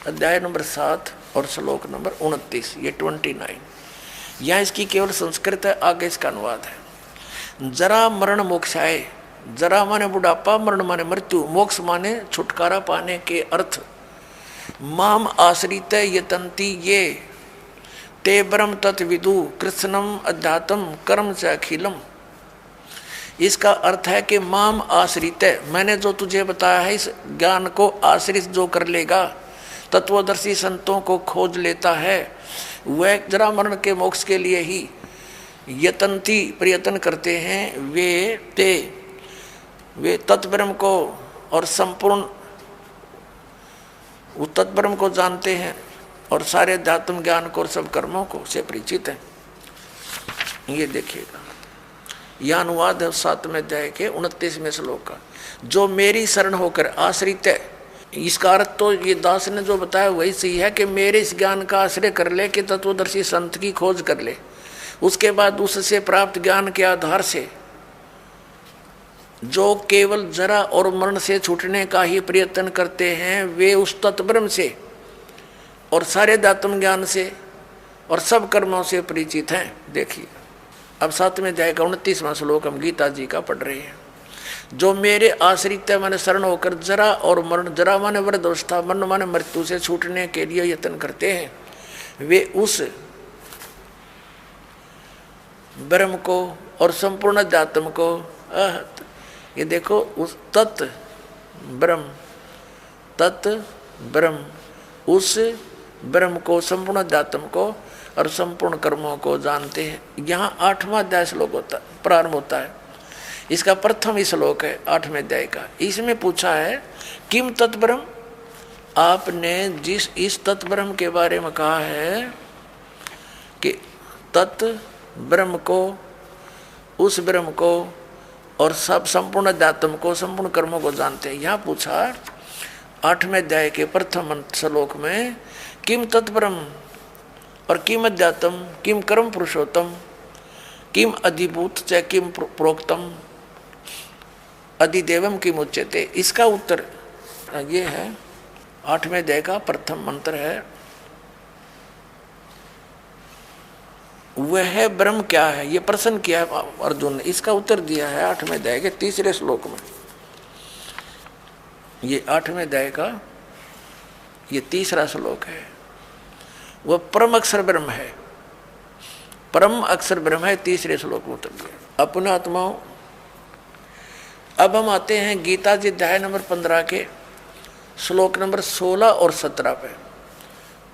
अध्याय नंबर 7 और श्लोक नंबर 29, ये 29। यहाँ इसकी केवल संस्कृत है, आगे इसका अनुवाद है। जरा मरण मोक्षाय, जरा माने बुढ़ापा, मरण माने मृत्यु, मोक्ष माने छुटकारा पाने के अर्थ। माम आश्रित यतन्ति ये ते ब्रह्म तत्विदु कृष्णम अध्यात्म कर्म च अखिलम। इसका अर्थ है कि माम आश्रित, मैंने जो तुझे बताया है इस ज्ञान को आश्रित जो कर लेगा तत्वदर्शी संतों को खोज लेता है, वह जरा मरण के मोक्ष के लिए ही प्रयत्न करते हैं। वे तत्ब्रह्म को और संपूर्ण उस तत्ब्रह्म को जानते हैं और सारे अध्यात्म ज्ञान को और सब कर्मों को से परिचित हैं। ये देखिएगा, यह अनुवाद है 7वें अध्याय के 29वें श्लोक का। जो मेरी शरण होकर आश्रित है, इसका अर्थ तो ये दास ने जो बताया वही सही है कि मेरे इस ज्ञान का आश्रय कर ले, कि तत्वदर्शी संत की खोज कर ले, उसके बाद उससे प्राप्त ज्ञान के आधार से जो केवल जरा और मरण से छूटने का ही प्रयत्न करते हैं, वे उस तत्ब्रह्म से और सारे अध्यात्म ज्ञान से और सब कर्मों से परिचित हैं। देखिए अब 7वें अध्याय का 29वां श्लोक हम गीता जी का पढ़ रहे हैं। जो मेरे आश्रित माने शरण होकर जरा और मरण, जरा माने वृद्धावस्था, मरण माने मृत्यु से छूटने के लिए यत्न करते हैं, वे उस ब्रह्म को और संपूर्ण अध्यात्म को ये देखो उस तत् ब्रह्म उस ब्रह्म को, संपूर्ण अध्यात्म को और संपूर्ण कर्मों को जानते हैं। यहाँ 8वां अध्याय श्लोक प्रारंभ होता है। इसका प्रथम ही श्लोक है 8वें अध्याय का। इसमें पूछा है किम तत्ब्रह्म, आपने जिस इस तत्ब्रह्म के बारे में कहा है कि तत् ब्रह्म को, उस ब्रह्म को और सब संपूर्ण अध्यात्म को, संपूर्ण कर्मों को जानते हैं। यहाँ पूछा 8वें अध्याय के प्रथम श्लोक में किम तत्ब्रह्म और किम अध्यात्म, किम कर्म पुरुषोत्तम, किम अधिभूत च किम प्रोक्तम अधिदेवम किम उच्यते। इसका उत्तर ये है, 8वें अध्याय का प्रथम मंत्र है, वह ब्रह्म क्या है, ये प्रश्न किया है अर्जुन ने। इसका उत्तर दिया है 8वें अध्याय के 3रे श्लोक में। ये 8वें अध्याय का ये 3रा श्लोक है। वह परम अक्षर ब्रह्म है, परम अक्षर ब्रह्म है, 3रे श्लोक में उत्तर दिया। अपने आत्माओं, अब हम आते हैं गीता जी अध्याय नंबर 15 के श्लोक नंबर 16 और 17 पे।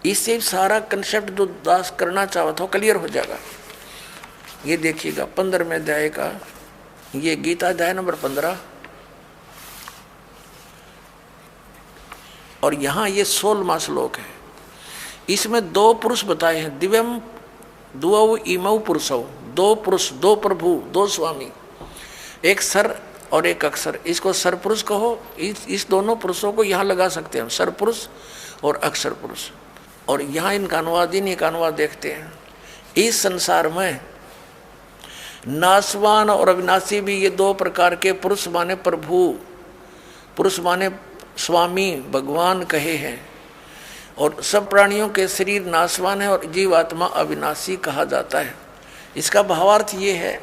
इससे सारा कंसेप्ट जो दास करना चाहता हो क्लियर हो जाएगा। ये देखिएगा 15वें अध्याय का ये गीता अध्याय नंबर 15 और यहाँ ये 16वां श्लोक है। इसमें 2 पुरुष बताए हैं, दिव्यम दुऔ इमौ पुरुषौ, 2 पुरुष, 2 प्रभु, 2 स्वामी, एक सर और एक अक्षर। इसको सर पुरुष कहो। इस दोनों पुरुषों को यहाँ लगा सकते हैं, सर पुरुष और अक्षर पुरुष। और यहाँ इनका अनुवाद, इन्हीं का अनुवाद देखते हैं। इस संसार में नासवान और अविनाशी भी ये 2 प्रकार के पुरुष माने प्रभु, पुरुष माने स्वामी भगवान कहे हैं। और सब प्राणियों के शरीर नासवान है और जीवात्मा अविनाशी कहा जाता है। इसका भावार्थ ये है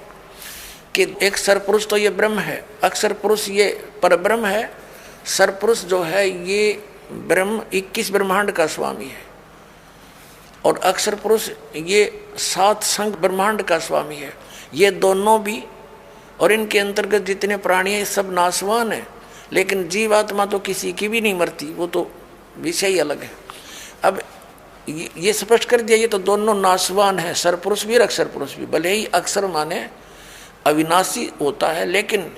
कि एक सरपुरुष तो ये ब्रह्म है, अक्षर पुरुष ये परब्रह्म है, सरपुरुष जो है ये ब्रह्म 21 ब्रह्मांड का स्वामी है और अक्षर पुरुष ये 7 संख्य ब्रह्मांड का स्वामी है। ये दोनों भी और इनके अंतर्गत जितने प्राणी हैं सब नासवान है, लेकिन जीवात्मा तो किसी की भी नहीं मरती, वो तो विषय ही अलग है। अब ये स्पष्ट कर दिया, ये तो दोनों नासवान है, सरपुरुष भी और अक्षर पुरुष भी। भले ही अक्षर माने अविनाशी होता है, लेकिन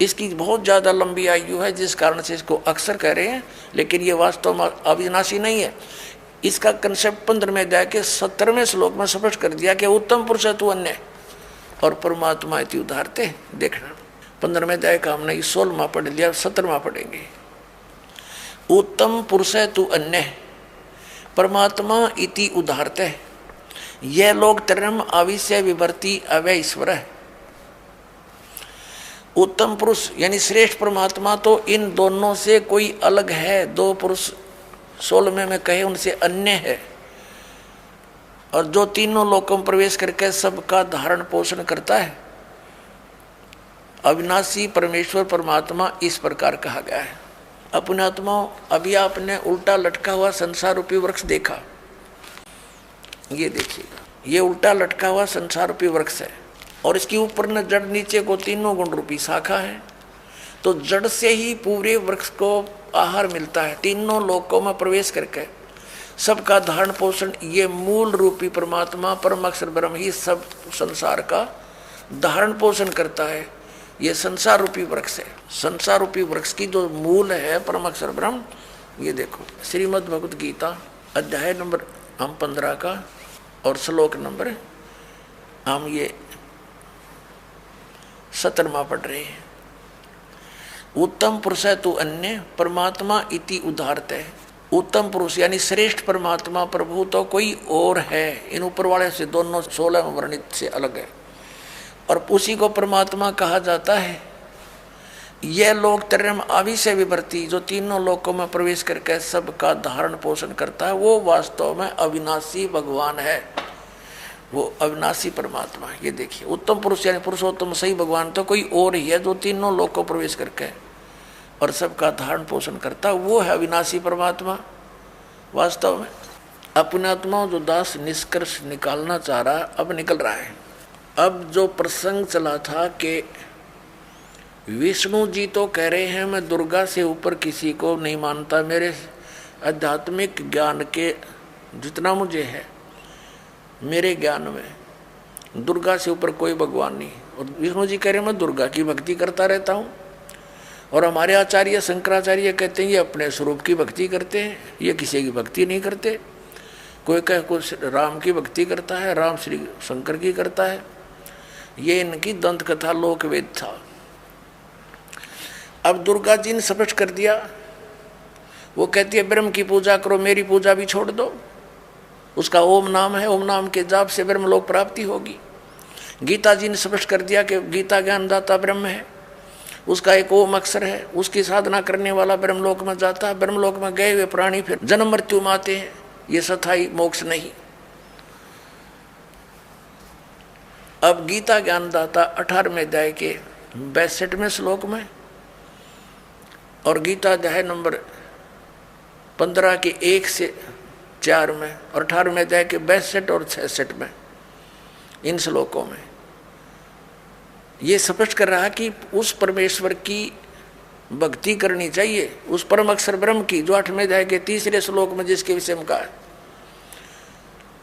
इसकी बहुत ज़्यादा लंबी आयु है जिस कारण से इसको अक्षर कह रहे हैं, लेकिन ये वास्तव में अविनाशी नहीं है। इसका कंसेप्ट 15वें अध्याय के 17वें श्लोक में स्पष्ट कर दिया कि उत्तम पुरुष है तू अन्य और परमात्मा इति उदाहरते। देखना 15वें अध्याय का हमने 16वां पढ़ लिया, 17वां पढ़ेंगे। उत्तम पुरुष है तू अन्य परमात्मा इति उदाहरते, यह लोग तरम आविष्य विवर्ती अवय ईश्वर है। उत्तम पुरुष यानी श्रेष्ठ परमात्मा तो इन दोनों से कोई अलग है। 2 पुरुष 16वें में कहे उनसे अन्य है, और जो तीनों लोकों में प्रवेश करके सबका धारण पोषण करता है, अविनाशी परमेश्वर परमात्मा इस प्रकार कहा गया है। अपने आत्माओं, अभी आपने उल्टा लटका हुआ संसार रूपी वृक्ष देखा, ये देखिएगा, ये उल्टा लटका हुआ संसार रूपी वृक्ष है और इसके ऊपर न जड़ नीचे को तीनों गुण रूपी शाखा है। तो जड़ से ही पूरे वृक्ष को आहार मिलता है, तीनों लोकों में प्रवेश करके सबका धारण पोषण ये मूल रूपी परमात्मा परम अक्षर ब्रह्म ही सब संसार का धारण पोषण करता है। ये संसार रूपी वृक्ष है। संसार रूपी वृक्ष की जो मूल है परम अक्षर ब्रह्म, ये देखो श्रीमद् भगवत गीता अध्याय नंबर हम 15 का और श्लोक नंबर हम ये 17वां पढ़ रहे हैं। उत्तम पुरुष है तू अन्य परमात्मा इति उदाहरत है। उत्तम पुरुष यानी श्रेष्ठ परमात्मा प्रभु तो कोई और है, इन ऊपर वाले से दोनों 16 वर्णित से अलग है और उसी को परमात्मा कहा जाता है। यह लोक त्रयम् अविषय विवर्ती जो तीनों लोकों में प्रवेश करके सबका धारण पोषण करता है, वो वास्तव में अविनाशी भगवान है, वो अविनाशी परमात्मा। ये देखिए उत्तम पुरुष यानी पुरुषोत्तम सही भगवान तो कोई और ही है जो तीनों लोकों प्रवेश करके और सबका धारण पोषण करता है, वो है अविनाशी परमात्मा। वास्तव में अपने आत्मा जो दास निष्कर्ष निकालना चाह रहा है अब निकल रहा है। अब जो प्रसंग चला था कि विष्णु जी तो कह रहे हैं मैं दुर्गा से ऊपर किसी को नहीं मानता, मेरे आध्यात्मिक ज्ञान के जितना मुझे है मेरे ज्ञान में दुर्गा से ऊपर कोई भगवान नहीं। और विष्णु जी कह रहे हैं मैं दुर्गा की भक्ति करता रहता हूँ। और हमारे आचार्य शंकराचार्य कहते हैं ये अपने स्वरूप की भक्ति करते हैं, ये किसी की भक्ति नहीं करते। कोई कह कुछ राम की भक्ति करता है, राम श्री शंकर की करता है। ये इनकी दंत कथा लोकवेद था। अब दुर्गा जी ने स्पष्ट कर दिया, वो कहती है ब्रह्म की पूजा करो, मेरी पूजा भी छोड़ दो। उसका ओम नाम है, ओम नाम के जाप से ब्रह्म लोक प्राप्ति होगी। गीता जी ने स्पष्ट कर दिया कि गीता ज्ञानदाता ब्रह्म है, उसका एक ओम अक्षर है, उसकी साधना करने वाला ब्रह्मलोक में जाता है। ब्रह्मलोक में गए हुए प्राणी फिर जन्म मृत्यु में आते हैं, ये सथाई मोक्ष नहीं। अब गीता ज्ञानदाता 18वें अध्याय के 62वें श्लोक में और गीता अध्याय नंबर 15 के 1 से 4 में और 18वें अध्याय के 62 और 66 में, इन श्लोकों में ये स्पष्ट कर रहा कि उस परमेश्वर की भक्ति करनी चाहिए, उस परम अक्षर ब्रह्म की जो 8वें अध्याय के 3रे श्लोक में जिसके विषय में कहा है,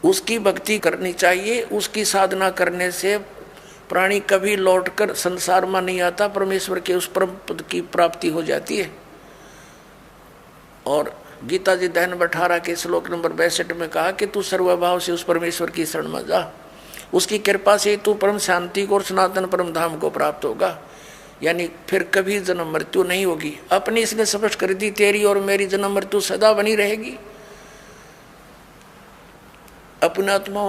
उसकी भक्ति करनी चाहिए। उसकी साधना करने से प्राणी कभी लौटकर संसार में नहीं आता, परमेश्वर के उस परम पद की प्राप्ति हो जाती है। और गीता जी अध्याय नंबर 18 के श्लोक नंबर 62 में कहा कि तू सर्वभाव से उस परमेश्वर की शरण में जा, उसकी कृपा से तू परम शांति को और सनातन परम धाम को प्राप्त होगा, यानी फिर कभी जन्म मृत्यु नहीं होगी। अपनी इसने स्पष्ट कर दी, तेरी और मेरी जन्म मृत्यु सदा बनी रहेगी। अपने आत्मा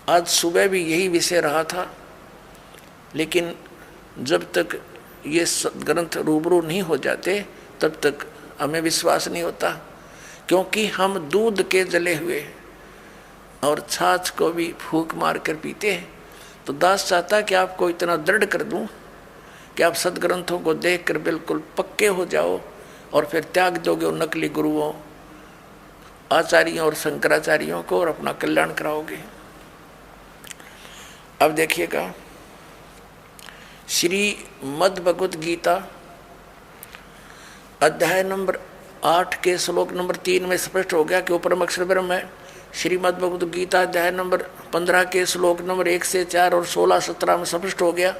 आज सुबह भी यही विषय रहा था, लेकिन जब तक ये ग्रंथ रूबरू नहीं हो जाते तब तक हमें विश्वास नहीं होता, क्योंकि हम दूध के जले हुए और छाछ को भी फूंक मार कर पीते हैं। तो दास चाहता कि आपको इतना दृढ़ कर दूं कि आप सदग्रंथों को देखकर बिल्कुल पक्के हो जाओ और फिर त्याग दोगे उन नकली गुरुओं आचार्यों और शंकराचार्यों को और अपना कल्याण कराओगे। अब देखिएगा श्रीमद् भगवत गीता अध्याय नंबर 8 के श्लोक नंबर 3 में स्पष्ट हो गया कि वो परम अक्षर ब्रह्म है। श्रीमद् भगवत गीता अध्याय नंबर 15 के श्लोक नंबर 1 से 4 और 16-17 में स्पष्ट हो गया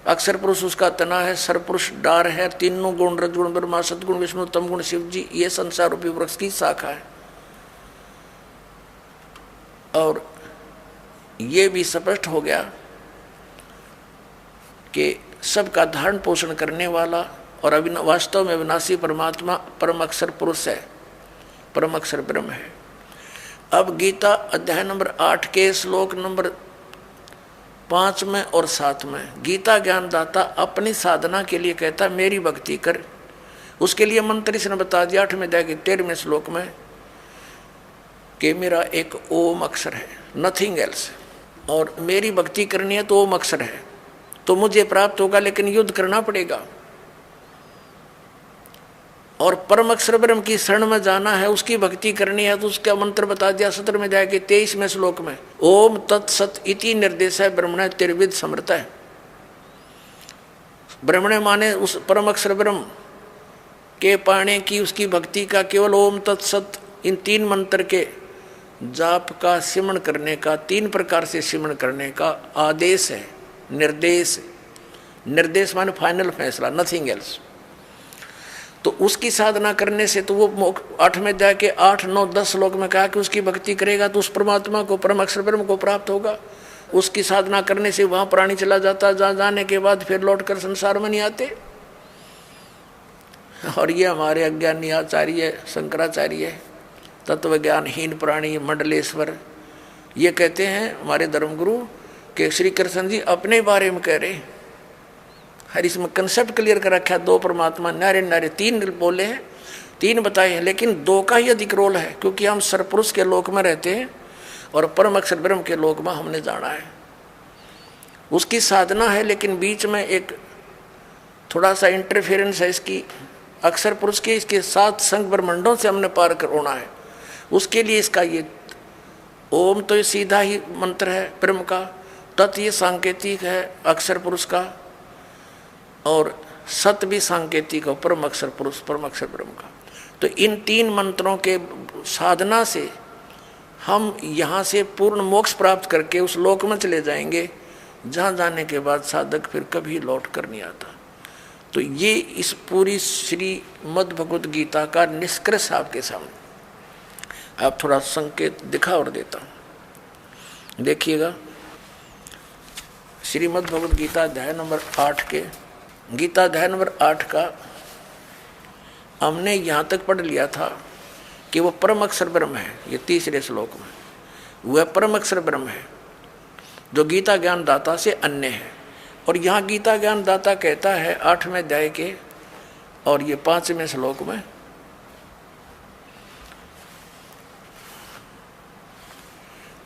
अक्षर पुरुष उसका तना है, सरपुरुष डार है, तीनों गुण रजगुण ब्रह्मा सदगुण विष्णु तम गुण शिव जी, ये संसार रूपी वृक्ष की शाखा है। और ये भी स्पष्ट हो गया कि सबका धारण पोषण करने वाला और वास्तव में अविनाशी परमात्मा परम अक्षर पुरुष है, परम अक्षर ब्रह्म है। अब गीता अध्याय नंबर 8 के श्लोक नंबर 5 में और 7 में गीता ज्ञानदाता अपनी साधना के लिए कहता मेरी भक्ति कर। उसके लिए मंत्र इसने बता दिया 8वें अध्याय के 13वें श्लोक में कि मेरा एक ओम अक्षर है, नथिंग एल्स, और मेरी भक्ति करनी है तो ओम अक्षर है तो मुझे प्राप्त होगा, लेकिन युद्ध करना पड़ेगा। और परम अक्षर ब्रह्म की शरण में जाना है, उसकी भक्ति करनी है तो उसका मंत्र बता दिया 17वें अध्याय के 23वें श्लोक में ओम तत्सत इति निर्देश है ब्रह्मण तिर्विद समृत है। ब्रह्मणे माने उस परम अक्षर ब्रह्म के पाने की उसकी भक्ति का केवल ओम तत्सत इन 3 मंत्र के जाप का सिमरण करने का, 3 प्रकार से सिमरण करने का आदेश है, निर्देश। निर्देश माने फाइनल फैसला, नथिंग एल्स। तो उसकी साधना करने से तो वो 8वें अध्याय के 8, 9, 10 श्लोक में कहा कि उसकी भक्ति करेगा तो उस परमात्मा को, परम अक्षर ब्रह्म को प्राप्त होगा। उसकी साधना करने से वहां प्राणी चला जाता, जहाँ जाने के बाद फिर लौटकर संसार में नहीं आते। और ये हमारे अज्ञानी आचार्य शंकराचार्य, तत्वज्ञानहीन प्राणी मंडलेश्वर, ये कहते हैं हमारे धर्मगुरु कि श्री कृष्ण जी अपने बारे में कह रहे। हर इसमें कंसेप्ट क्लियर कर रखा है, 2 परमात्मा, नारे नारे 3 बोले हैं, 3 बताए हैं, लेकिन 2 का ही अधिक रोल है, क्योंकि हम सरपुरुष के लोक में रहते हैं और परम अक्षर ब्रह्म के लोक में हमने जाना है। उसकी साधना है, लेकिन बीच में एक थोड़ा सा इंटरफेरेंस है इसकी अक्षर पुरुष के, इसके 7 संग ब्रह्मंडों से हमने पार कर होना है। उसके लिए इसका ये ओम तो ये सीधा ही मंत्र है ब्रह्म का, तत् ये सांकेतिक है अक्षर पुरुष का, और सत भी सांकेतिक हो परम अक्षर पुरुष, परम अक्षर ब्रह्म का। तो इन 3 मंत्रों के साधना से हम यहाँ से पूर्ण मोक्ष प्राप्त करके उस लोक में चले जाएंगे, जहाँ जाने के बाद साधक फिर कभी लौट कर नहीं आता। तो ये इस पूरी श्रीमद् भगवत गीता का निष्कर्ष आपके सामने। आप थोड़ा संकेत दिखा और देता हूँ, देखिएगा। श्रीमद् भगवत गीता अध्याय नंबर 8 के, गीता अध्याय नंबर 8 का हमने यहाँ तक पढ़ लिया था कि वो परम अक्षर ब्रह्म है। ये 3रे श्लोक में वह परम अक्षर ब्रह्म है जो गीता ज्ञान दाता से अन्य है। और यहाँ गीता ज्ञान दाता कहता है 8वें अध्याय के और ये 5वें श्लोक में,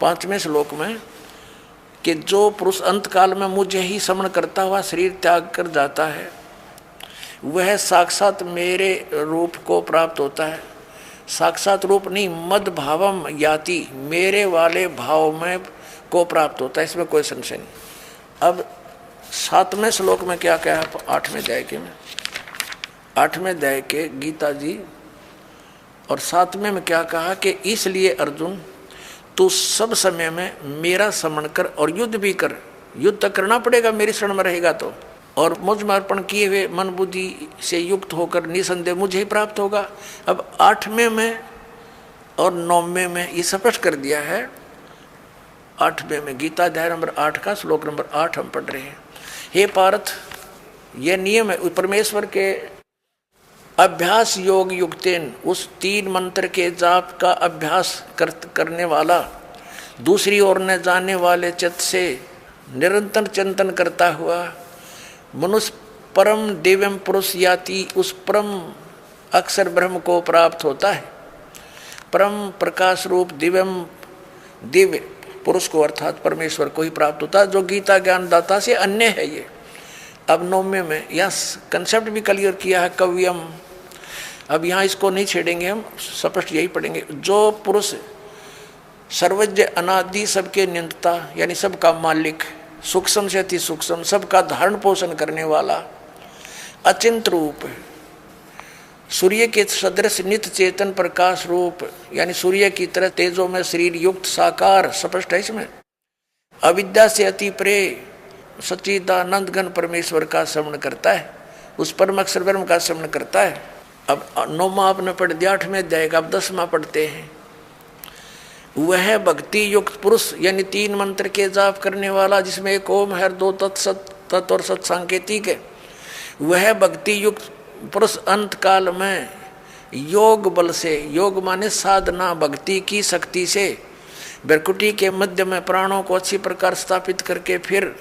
5वें श्लोक में कि जो पुरुष अंत काल में मुझे ही स्मरण करता हुआ शरीर त्याग कर जाता है, वह साक्षात मेरे रूप को प्राप्त होता है। साक्षात रूप नहीं, मद भावम याति, मेरे वाले भाव में को प्राप्त होता है, इसमें कोई संशय नहीं। अब 7वें श्लोक में क्या कहा 8वें अध्याय के में, 8वें अध्याय के गीता जी और 7वें में क्या कहा कि इसलिए अर्जुन तू सब समय में मेरा स्मरण कर और युद्ध भी कर। युद्ध तक करना पड़ेगा मेरी शरण में रहेगा तो, और मुझ में अर्पण किए हुए मन बुद्धि से युक्त होकर निसंदेह मुझे ही प्राप्त होगा। अब 8वें में और 9वें में ये स्पष्ट कर दिया है। 8वें में गीता अध्याय नंबर 8 का श्लोक नंबर 8 हम पढ़ रहे हैं। हे पार्थ, यह नियम है परमेश्वर के अभ्यास योग युक्तेन, उस 3 मंत्र के जाप का अभ्यास करने वाला, दूसरी ओर न जाने वाले चित्त से निरंतर चिंतन करता हुआ मनुष्य परम दिव्यम पुरुष याति, उस परम अक्षर ब्रह्म को प्राप्त होता है। परम प्रकाश रूप दिव्य पुरुष को अर्थात परमेश्वर को ही प्राप्त होता है, जो गीता ज्ञान दाता से अन्य है। ये अब 9वें में यह कंसेप्ट भी क्लियर किया है कव्यम। अब यहाँ इसको नहीं छेड़ेंगे, हम स्पष्ट यही पढ़ेंगे। जो पुरुष सर्वज्ञ अनादि सबके नियंता यानी सबका मालिक, सूक्ष्म से अति सूक्ष्म सबका धारण पोषण करने वाला, अचिंत रूप, सूर्य के सदृश नित्य चेतन प्रकाश रूप यानी सूर्य की तरह तेजों में शरीर युक्त साकार, स्पष्ट है इसमें। अविद्या से अति प्रे सच्चिदानंद घन परमेश्वर का श्रवण करता है, उस परम अक्षर ब्रह्म का श्रवण करता है। अब 9वां आपने पढ़ दिया, 8वें अध्याय का अब 10वां पढ़ते हैं। वह भक्ति युक्त पुरुष यानी 3 मंत्र के जाप करने वाला, जिसमें एक ओम है, 2 तत् और सत सांकेतिक है। वह भक्ति युक्त पुरुष अंत काल में योग बल से, योग माने साधना भक्ति की शक्ति से, भ्रकुटी के मध्य में प्राणों को अच्छी प्रकार स्थापित करके फिर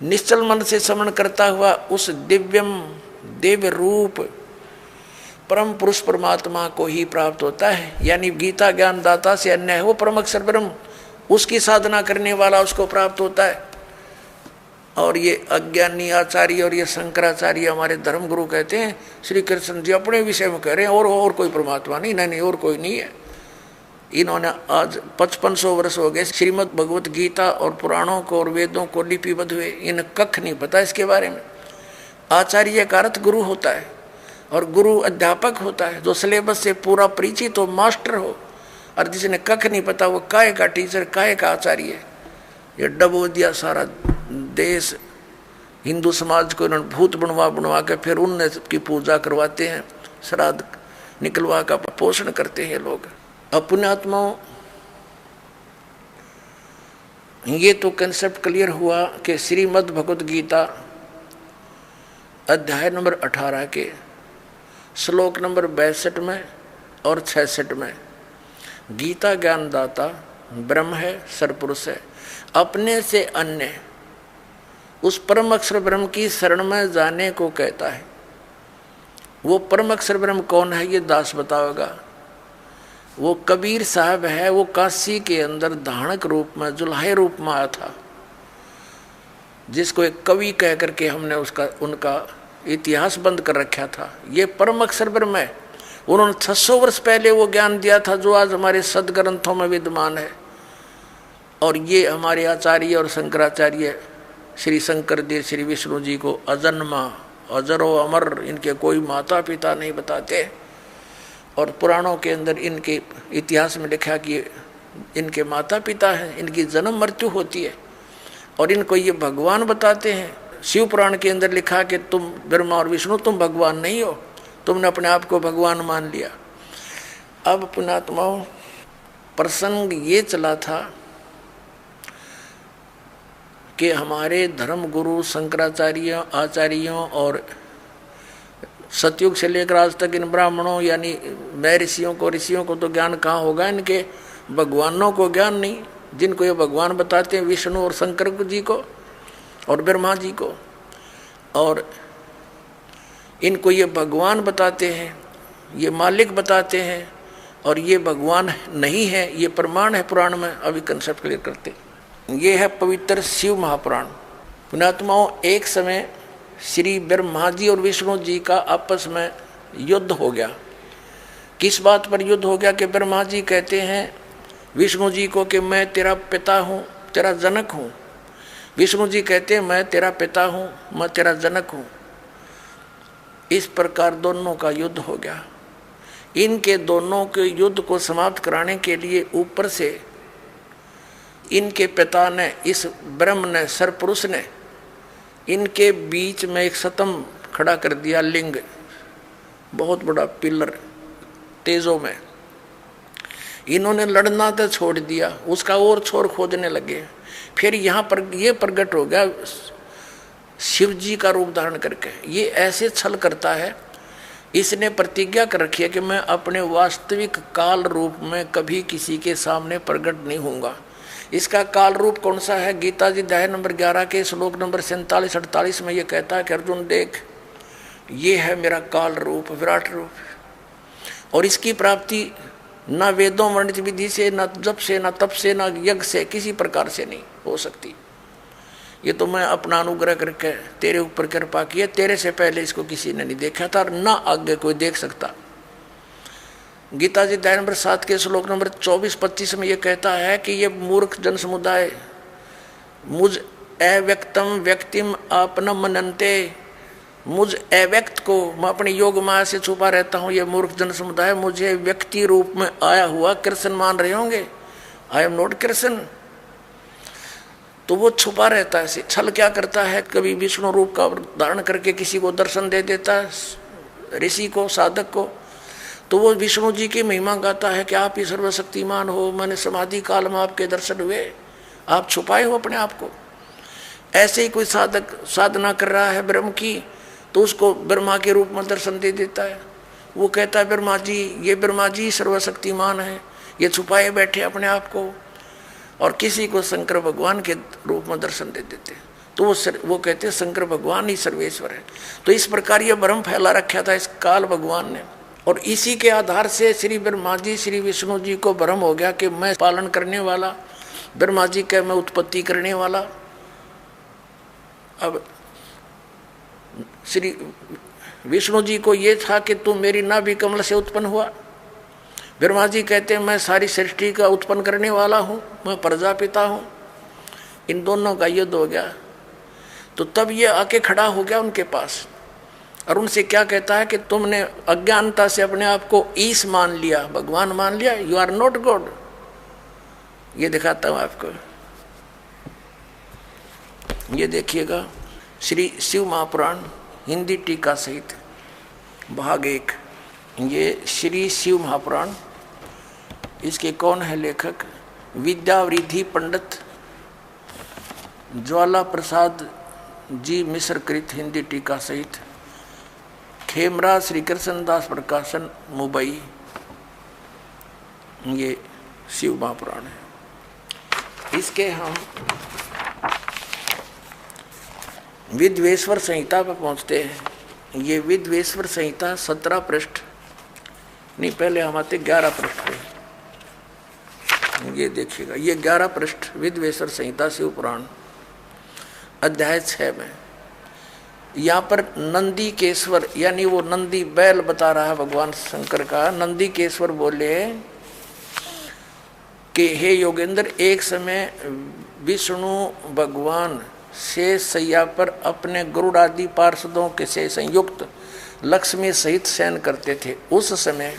निश्चल मन से स्मरण करता हुआ उस दिव्य रूप परम पुरुष परमात्मा को ही प्राप्त होता है। यानी गीता ज्ञान दाता से अन्य है वो परम अक्षर ब्रह्म, उसकी साधना करने वाला उसको प्राप्त होता है। और ये अज्ञानी आचार्य और ये शंकराचार्य हमारे धर्मगुरु कहते हैं श्री कृष्ण जी अपने विषय में कह रहे हैं और कोई परमात्मा नहीं, नहीं और कोई नहीं है। इन्होंने आज 5500 वर्ष हो गए श्रीमद् भगवत गीता और पुराणों को और वेदों को लिपिबद्ध हुए, इन्हें कख नहीं पता इसके बारे में। आचार्य का अर्थ गुरु होता है और गुरु अध्यापक होता है, जो सिलेबस से पूरा परिचित हो, मास्टर हो। और जिसने कख नहीं पता वो काहे का टीचर, काहे का आचार्य है। ये डबो दिया सारा देश, हिंदू समाज को इन्होंने भूत बनवा के फिर उनने की पूजा करवाते हैं, श्राद्ध निकलवा का पोषण करते हैं लोग। अपने आत्माओं, ये तो कंसेप्ट क्लियर हुआ कि श्रीमद् भगवत गीता अध्याय नंबर 18 के श्लोक नंबर 62 में और 66 में गीता ज्ञानदाता ब्रह्म है, सरपुरुष है, अपने से अन्य उस परम अक्षर ब्रह्म की शरण में जाने को कहता है। वो परम अक्षर ब्रह्म कौन है ये दास बताओगा। वो कबीर साहब है, वो काशी के अंदर धाणक रूप में, जुल्हे रूप में आया था, जिसको एक कवि कह करके हमने उनका इतिहास बंद कर रखा था। ये परम अक्षर ब्रह्म है। उन्होंने 600 वर्ष पहले वो ज्ञान दिया था जो आज हमारे सदग्रंथों में विद्यमान है। और ये हमारे आचार्य और शंकराचार्य श्री शंकर देव श्री विष्णु जी को अजन्मा, अजरो अमर, इनके कोई माता पिता नहीं बताते। और पुराणों के अंदर इनके इतिहास में लिखा कि इनके माता पिता हैं, इनकी जन्म मृत्यु होती है और इनको ये भगवान बताते हैं। शिव पुराण के अंदर लिखा कि तुम ब्रह्मा और विष्णु, तुम भगवान नहीं हो, तुमने अपने आप को भगवान मान लिया। अब पुण्यात्माओं, प्रसंग ये चला था कि हमारे धर्म गुरु शंकराचार्य आचार्यों और सतयुग से लेकर आज तक इन ब्राह्मणों यानी मैं ऋषियों को तो ज्ञान कहाँ होगा, इनके भगवानों को ज्ञान नहीं। जिनको ये भगवान बताते हैं विष्णु और शंकर जी को और ब्रह्मा जी को, और इनको ये भगवान बताते हैं, ये मालिक बताते हैं, और ये भगवान नहीं है, ये प्रमाण है पुराण में। अभी कंसेप्ट क्लियर करते। ये है पवित्र शिव महापुराण। पुण्यात्माओं, एक समय श्री ब्रह्मा जी और विष्णु जी का आपस में युद्ध हो गया। किस बात पर युद्ध हो गया कि ब्रह्मा जी कहते हैं विष्णु जी को कि मैं तेरा पिता हूँ, तेरा जनक हूँ। विष्णु जी कहते हैं मैं तेरा पिता हूँ, मैं तेरा जनक हूँ। इस प्रकार दोनों का युद्ध हो गया। इनके दोनों के युद्ध को समाप्त कराने के लिए ऊपर से इनके पिता ने, इस ब्रह्म ने, सरपुरुष ने इनके बीच में एक सतम खड़ा कर दिया, लिंग, बहुत बड़ा पिलर तेजों में। इन्होंने लड़ना तो छोड़ दिया, उसका और छोर खोजने लगे। फिर यहाँ पर ये प्रकट हो गया शिव जी का रूप धारण करके। ये ऐसे छल करता है, इसने प्रतिज्ञा कर रखी है कि मैं अपने वास्तविक काल रूप में कभी किसी के सामने प्रकट नहीं होऊंगा। इसका काल रूप कौन सा है? गीता जी अध्याय नंबर 11 के श्लोक नंबर 47-48 में ये कहता है कि अर्जुन देख, ये है मेरा काल रूप, विराट रूप, और इसकी प्राप्ति ना वेदों वर्णित विधि से, ना जप से, ना तप से, ना यज्ञ से, किसी प्रकार से नहीं हो सकती। ये तो मैं अपना अनुग्रह करके तेरे ऊपर कृपा की है, तेरे से पहले इसको किसी ने नहीं देखा था और ना आगे कोई देख सकता। गीता जी अध्याय नंबर 7 के श्लोक नंबर 24-25 में ये कहता है कि ये मूर्ख जन समुदाय मुझ अव्यक्तम व्यक्तिम आपनम मनन्ते, मुझ अव्यक्त को मैं अपने योग माया से छुपा रहता हूँ। ये मूर्ख जन समुदाय मुझे व्यक्ति रूप में आया हुआ कृष्ण मान रहे होंगे। I am not Krishna. तो वो छुपा रहता है। छल क्या करता है, कभी विष्णु रूप का धारण करके किसी को दर्शन दे देता है, ऋषि को, साधक को, तो वो विष्णु जी की महिमा गाता है कि आप ही सर्वशक्तिमान हो, मैंने समाधि काल में आपके दर्शन हुए, आप छुपाए हो अपने आप को। ऐसे ही कोई साधक साधना कर रहा है ब्रह्म की, तो उसको ब्रह्मा के रूप में दर्शन दे देता है। वो कहता है ब्रह्मा जी, ये ब्रह्मा जी सर्वशक्तिमान है, ये छुपाए बैठे अपने आप को, और किसी को शंकर भगवान के रूप में दर्शन दे देते। तो वो कहते हैं शंकर भगवान ही सर्वेश्वर है। तो इस प्रकार ये भ्रम फैला रखा था इस काल भगवान ने, और इसी के आधार से श्री ब्रह्मा जी श्री विष्णु जी को भ्रम हो गया कि मैं पालन करने वाला, ब्रह्मा जी का मैं उत्पत्ति करने वाला। अब श्री विष्णु जी को ये था कि तू मेरी नाभि कमल से उत्पन्न हुआ, ब्रह्मा जी कहते हैं मैं सारी सृष्टि का उत्पन्न करने वाला हूँ, मैं प्रजापिता हूँ। इन दोनों का युद्ध हो गया। तो तब ये आके खड़ा हो गया उनके पास और उनसे क्या कहता है कि तुमने अज्ञानता से अपने आप को ईश मान लिया, भगवान मान लिया, यू आर नॉट गॉड। ये दिखाता हूं आपको, ये देखिएगा श्री शिव महापुराण हिंदी टीका सहित भाग 1। ये श्री शिव महापुराण, इसके कौन है लेखक? विद्यावृद्धि पंडित ज्वाला प्रसाद जी मिश्र कृत हिंदी टीका सहित, खेमराज श्री कृष्णदास प्रकाशन मुंबई। ये शिव महापुराण है। इसके हम विद्वेश्वर संहिता पर पहुंचते हैं। ये विद्वेश्वर संहिता 17 पृष्ठ नहीं, पहले हम आते 11 पृष्ठ पे। ये देखिएगा, ये 11 पृष्ठ विद्वेश्वर संहिता शिव पुराण अध्याय 6 में। यहाँ पर नंदी केश्वर यानी वो नंदी बैल बता रहा है भगवान शंकर का। नंदी केश्वर बोले कि हे योगेंद्र, एक समय विष्णु भगवान शेष सैया पर अपने गरुड़ आदि पार्षदों के से संयुक्त लक्ष्मी सहित शयन करते थे। उस समय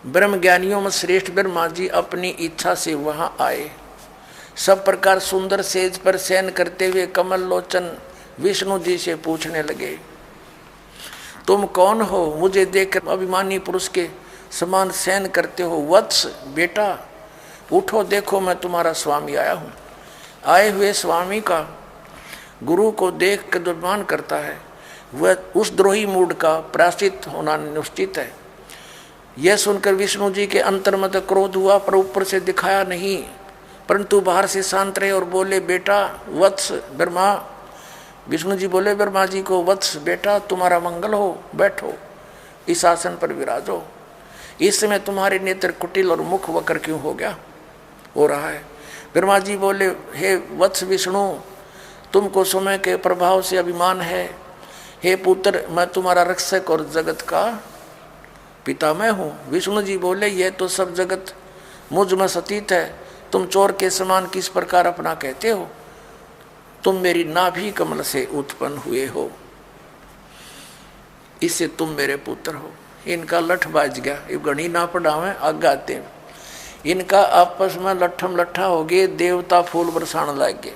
ब्रह्म ज्ञानियों में श्रेष्ठ ब्रह्मा जी अपनी इच्छा से वहां आए। सब प्रकार सुंदर सेज पर शयन करते हुए कमल लोचन विष्णु जी से पूछने लगे, तुम कौन हो? मुझे देखकर अभिमानी पुरुष के समान शयन करते हो। वत्स बेटा उठो, देखो मैं तुम्हारा स्वामी आया हूँ। आए हुए स्वामी का गुरु को देख कर दुर्मान करता है, वह उस द्रोही मूड का प्रायश्चित होना निश्चित है। यह सुनकर विष्णु जी के अंतर्मत क्रोध हुआ, पर ऊपर से दिखाया नहीं, परंतु बाहर से शांत रहे और बोले, बेटा वत्स ब्रह्मा। विष्णु जी बोले ब्रह्मा जी को, वत्स बेटा तुम्हारा मंगल हो, बैठो इस आसन पर विराजो। इस समय तुम्हारे नेत्र कुटिल और मुख वक्र क्यों हो रहा है? ब्रह्मा जी बोले, हे वत्स विष्णु, तुमको समय के प्रभाव से अभिमान है। हे पुत्र, मैं तुम्हारा रक्षक और जगत का पिता मैं हूँ। विष्णु जी बोले, यह तो सब जगत मुझ में सतीत है, तुम चोर के समान किस प्रकार अपना कहते हो? तुम मेरी नाभि कमल से उत्पन्न हुए हो, इससे तुम मेरे पुत्र हो। इनका लठ बाज गया, ये गणी ना पढ़ावे आगाते हैं। इनका आपस में लट्ठम लट्ठा हो गए, देवता फूल बरसाने लग गए,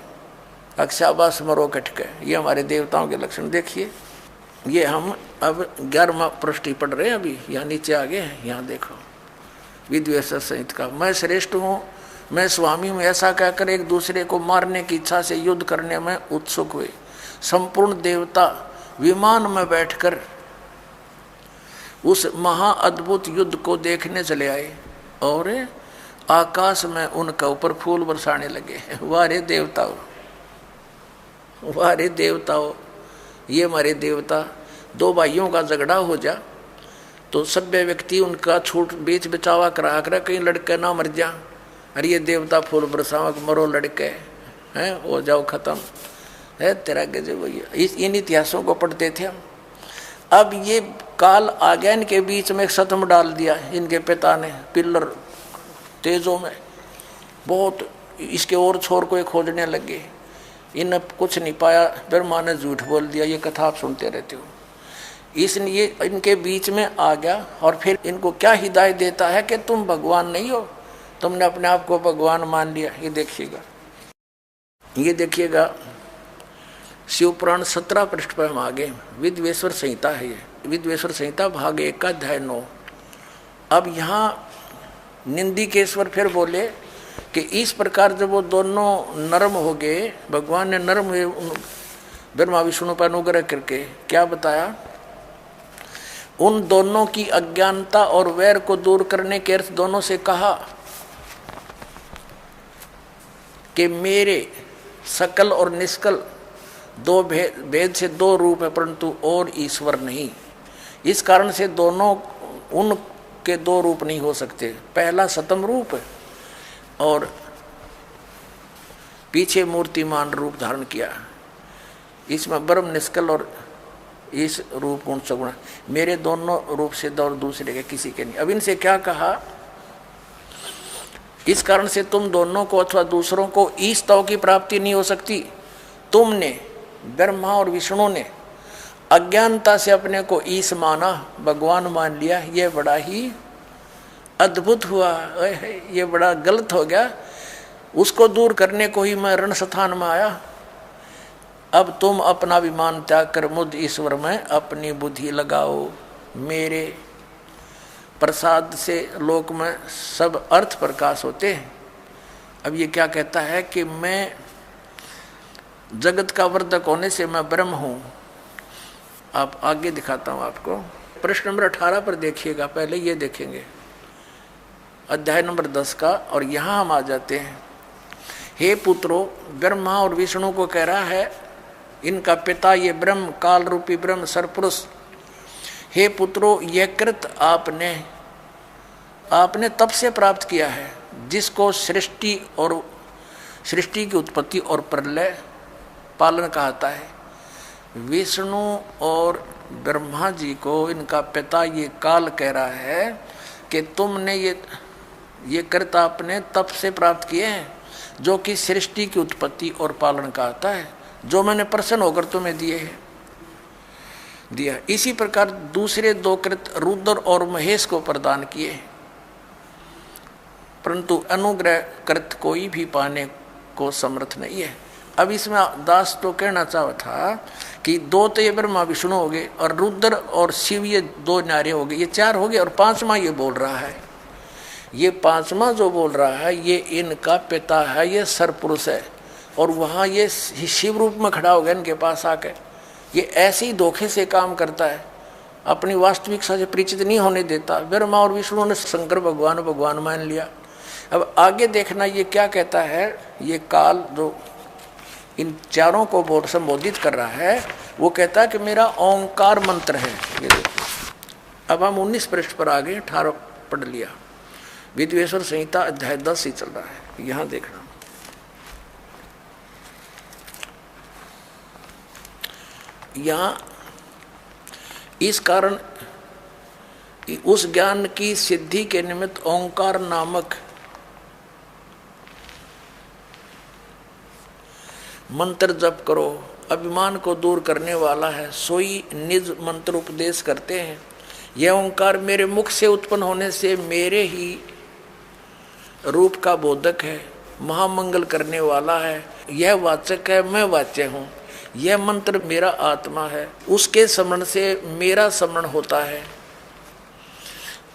अक्षाबास मरो कटके। ये हमारे देवताओं के लक्षण देखिए। ये हम अब 11वां पृष्ठ पढ़ रहे हैं, अभी यहाँ नीचे आ गए हैं। यहाँ देखो विद्वेश्वर संहिता का, मैं श्रेष्ठ हूँ, मैं स्वामी हूँ, ऐसा कहकर एक दूसरे को मारने की इच्छा से युद्ध करने में उत्सुक हुए। संपूर्ण देवता विमान में बैठकर उस महाअद्भुत युद्ध को देखने चले आए और आकाश में उनका ऊपर फूल बरसाने लगे। वारे देवताओं, वारे देवताओं, ये हमारे देवता। दो भाइयों का झगड़ा हो जा तो सभ्य व्यक्ति उनका छूट बीच बचावा करा कर कहीं लड़के ना मर जा। अरे ये देवता फूल बरसावा, मरो लड़के हैं, हो जाओ खत्म है तेरा गजब। इन इतिहासों को पढ़ते थे हम। अब ये काल आ गया, इनके बीच में एक सतम डाल दिया इनके पिता ने पिल्लर तेजों में बहुत। इसके और छोर को खोजने लगे, इन कुछ नहीं पाया। ब्रह्मा ने झूठ बोल दिया। ये कथा आप सुनते रहते हो। इसलिए इनके बीच में आ गया और फिर इनको क्या हिदायत देता है कि तुम भगवान नहीं हो, तुमने अपने आप को भगवान मान लिया। ये देखिएगा, ये देखिएगा शिवपुराण 17 पृष्ठ पर हम आगे। विद्वेश्वर संहिता है ये, विद्वेश्वर संहिता भाग 1 का अध्याय 9। अब यहाँ निंदिकेश्वर फिर बोले कि इस प्रकार जब वो दोनों नरम हो गए, भगवान ने नरम हुए ब्रह्मा विष्णु पर अनुग्रह करके, क्या बताया? उन दोनों की अज्ञानता और वैर को दूर करने के अर्थ दोनों से कहा कि मेरे सकल और निष्कल दो भेद से दो रूप है, परंतु और ईश्वर नहीं। इस कारण से दोनों उनके दो रूप नहीं हो सकते। पहला सतम रूप और पीछे मूर्तिमान रूप धारण किया। इसमें ब्रह्म निष्कल और इस रूप गुण सगुण, मेरे दोनों रूप सिद्ध और दूसरे के किसी के नहीं। अब इनसे क्या कहा, इस कारण से तुम दोनों को अथवा दूसरों को ईश तव की प्राप्ति नहीं हो सकती। तुमने ब्रह्मा और विष्णु ने अज्ञानता से अपने को ईश माना, भगवान मान लिया, ये बड़ा ही अद्भुत हुआ, ये बड़ा गलत हो गया। उसको दूर करने को ही मैं रण स्थान में आया। अब तुम अपना अभिमान त्याग कर मुझ ईश्वर में अपनी बुद्धि लगाओ। मेरे प्रसाद से लोक में सब अर्थ प्रकाश होते हैं। अब ये क्या कहता है कि मैं जगत का वर्धक होने से मैं ब्रह्म हूँ। आप आगे दिखाता हूँ आपको, प्रश्न नंबर 18 पर देखिएगा। पहले ये देखेंगे अध्याय नंबर 10 का, और यहाँ हम आ जाते हैं। हे पुत्रो, ब्रह्मा और विष्णु को कह रहा है, इनका पिता ये ब्रह्म, काल रूपी ब्रह्म सरपुरुष। हे पुत्रो, यह कृत आपने तब से प्राप्त किया है जिसको सृष्टि की उत्पत्ति और प्रलय पालन कहता है। विष्णु और ब्रह्मा जी को इनका पिता ये काल कह रहा है कि तुमने ये कृत आपने तब से प्राप्त किए हैं जो कि सृष्टि की उत्पत्ति और पालन कहता है, जो मैंने प्रसन्न होकर तुम्हें दिया। इसी प्रकार दूसरे दो कृत रुद्र और महेश को प्रदान किए, परंतु अनुग्रह कृत कोई भी पाने को समर्थ नहीं है। अब इसमें दास तो कहना चाहा था कि दो तो ये ब्रह्मा विष्णु हो गए और रुद्र और शिव ये दो न्यारे हो गए, ये चार हो गए, और पांचवा ये बोल रहा है। ये पांचवा जो बोल रहा है ये इनका पिता है, ये सरपुरुष है, और वहाँ ये शिव रूप में खड़ा हो गया इनके पास आके। ये ऐसे ही धोखे से काम करता है, अपनी वास्तविकता से परिचित नहीं होने देता। ब्रह्मा और विष्णु ने शंकर भगवान मान लिया। अब आगे देखना ये क्या कहता है। ये काल जो इन चारों को बहुत संबोधित कर रहा है, वो कहता है कि मेरा ओंकार मंत्र है। ये देखो, अब हम 19 पृष्ठ पर आ गए, 18 पढ़ लिया। विद्वेश्वर संहिता अध्याय 10 ही चल रहा है, यहाँ देखना। यहाँ इस कारण उस ज्ञान की सिद्धि के निमित्त ओंकार नामक मंत्र जप करो। अभिमान को दूर करने वाला है, सोई निज मंत्र उपदेश करते हैं। यह ओंकार मेरे मुख से उत्पन्न होने से मेरे ही रूप का बोधक है, महामंगल करने वाला है। यह वाचक है, मैं वाच्य हूँ। यह मंत्र मेरा आत्मा है, उसके स्मरण से मेरा स्मरण होता है।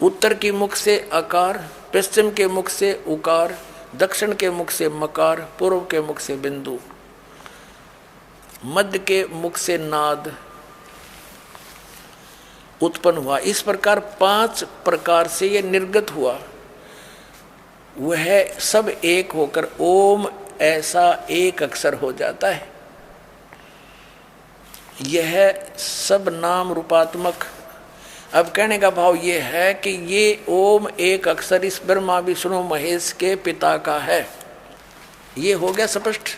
उत्तर की मुख से अकार, पश्चिम के मुख से उकार, दक्षिण के मुख से मकार, पूर्व के मुख से बिंदु, मध्य के मुख से नाद उत्पन्न हुआ। इस प्रकार 5 प्रकार से ये निर्गत हुआ। वह सब एक होकर ओम ऐसा एक अक्षर हो जाता है। यह सब नाम रूपात्मक। अब कहने का भाव ये है कि ये ओम एक अक्षर इस ब्रह्मा विष्णु महेश के पिता का है। ये हो गया स्पष्ट।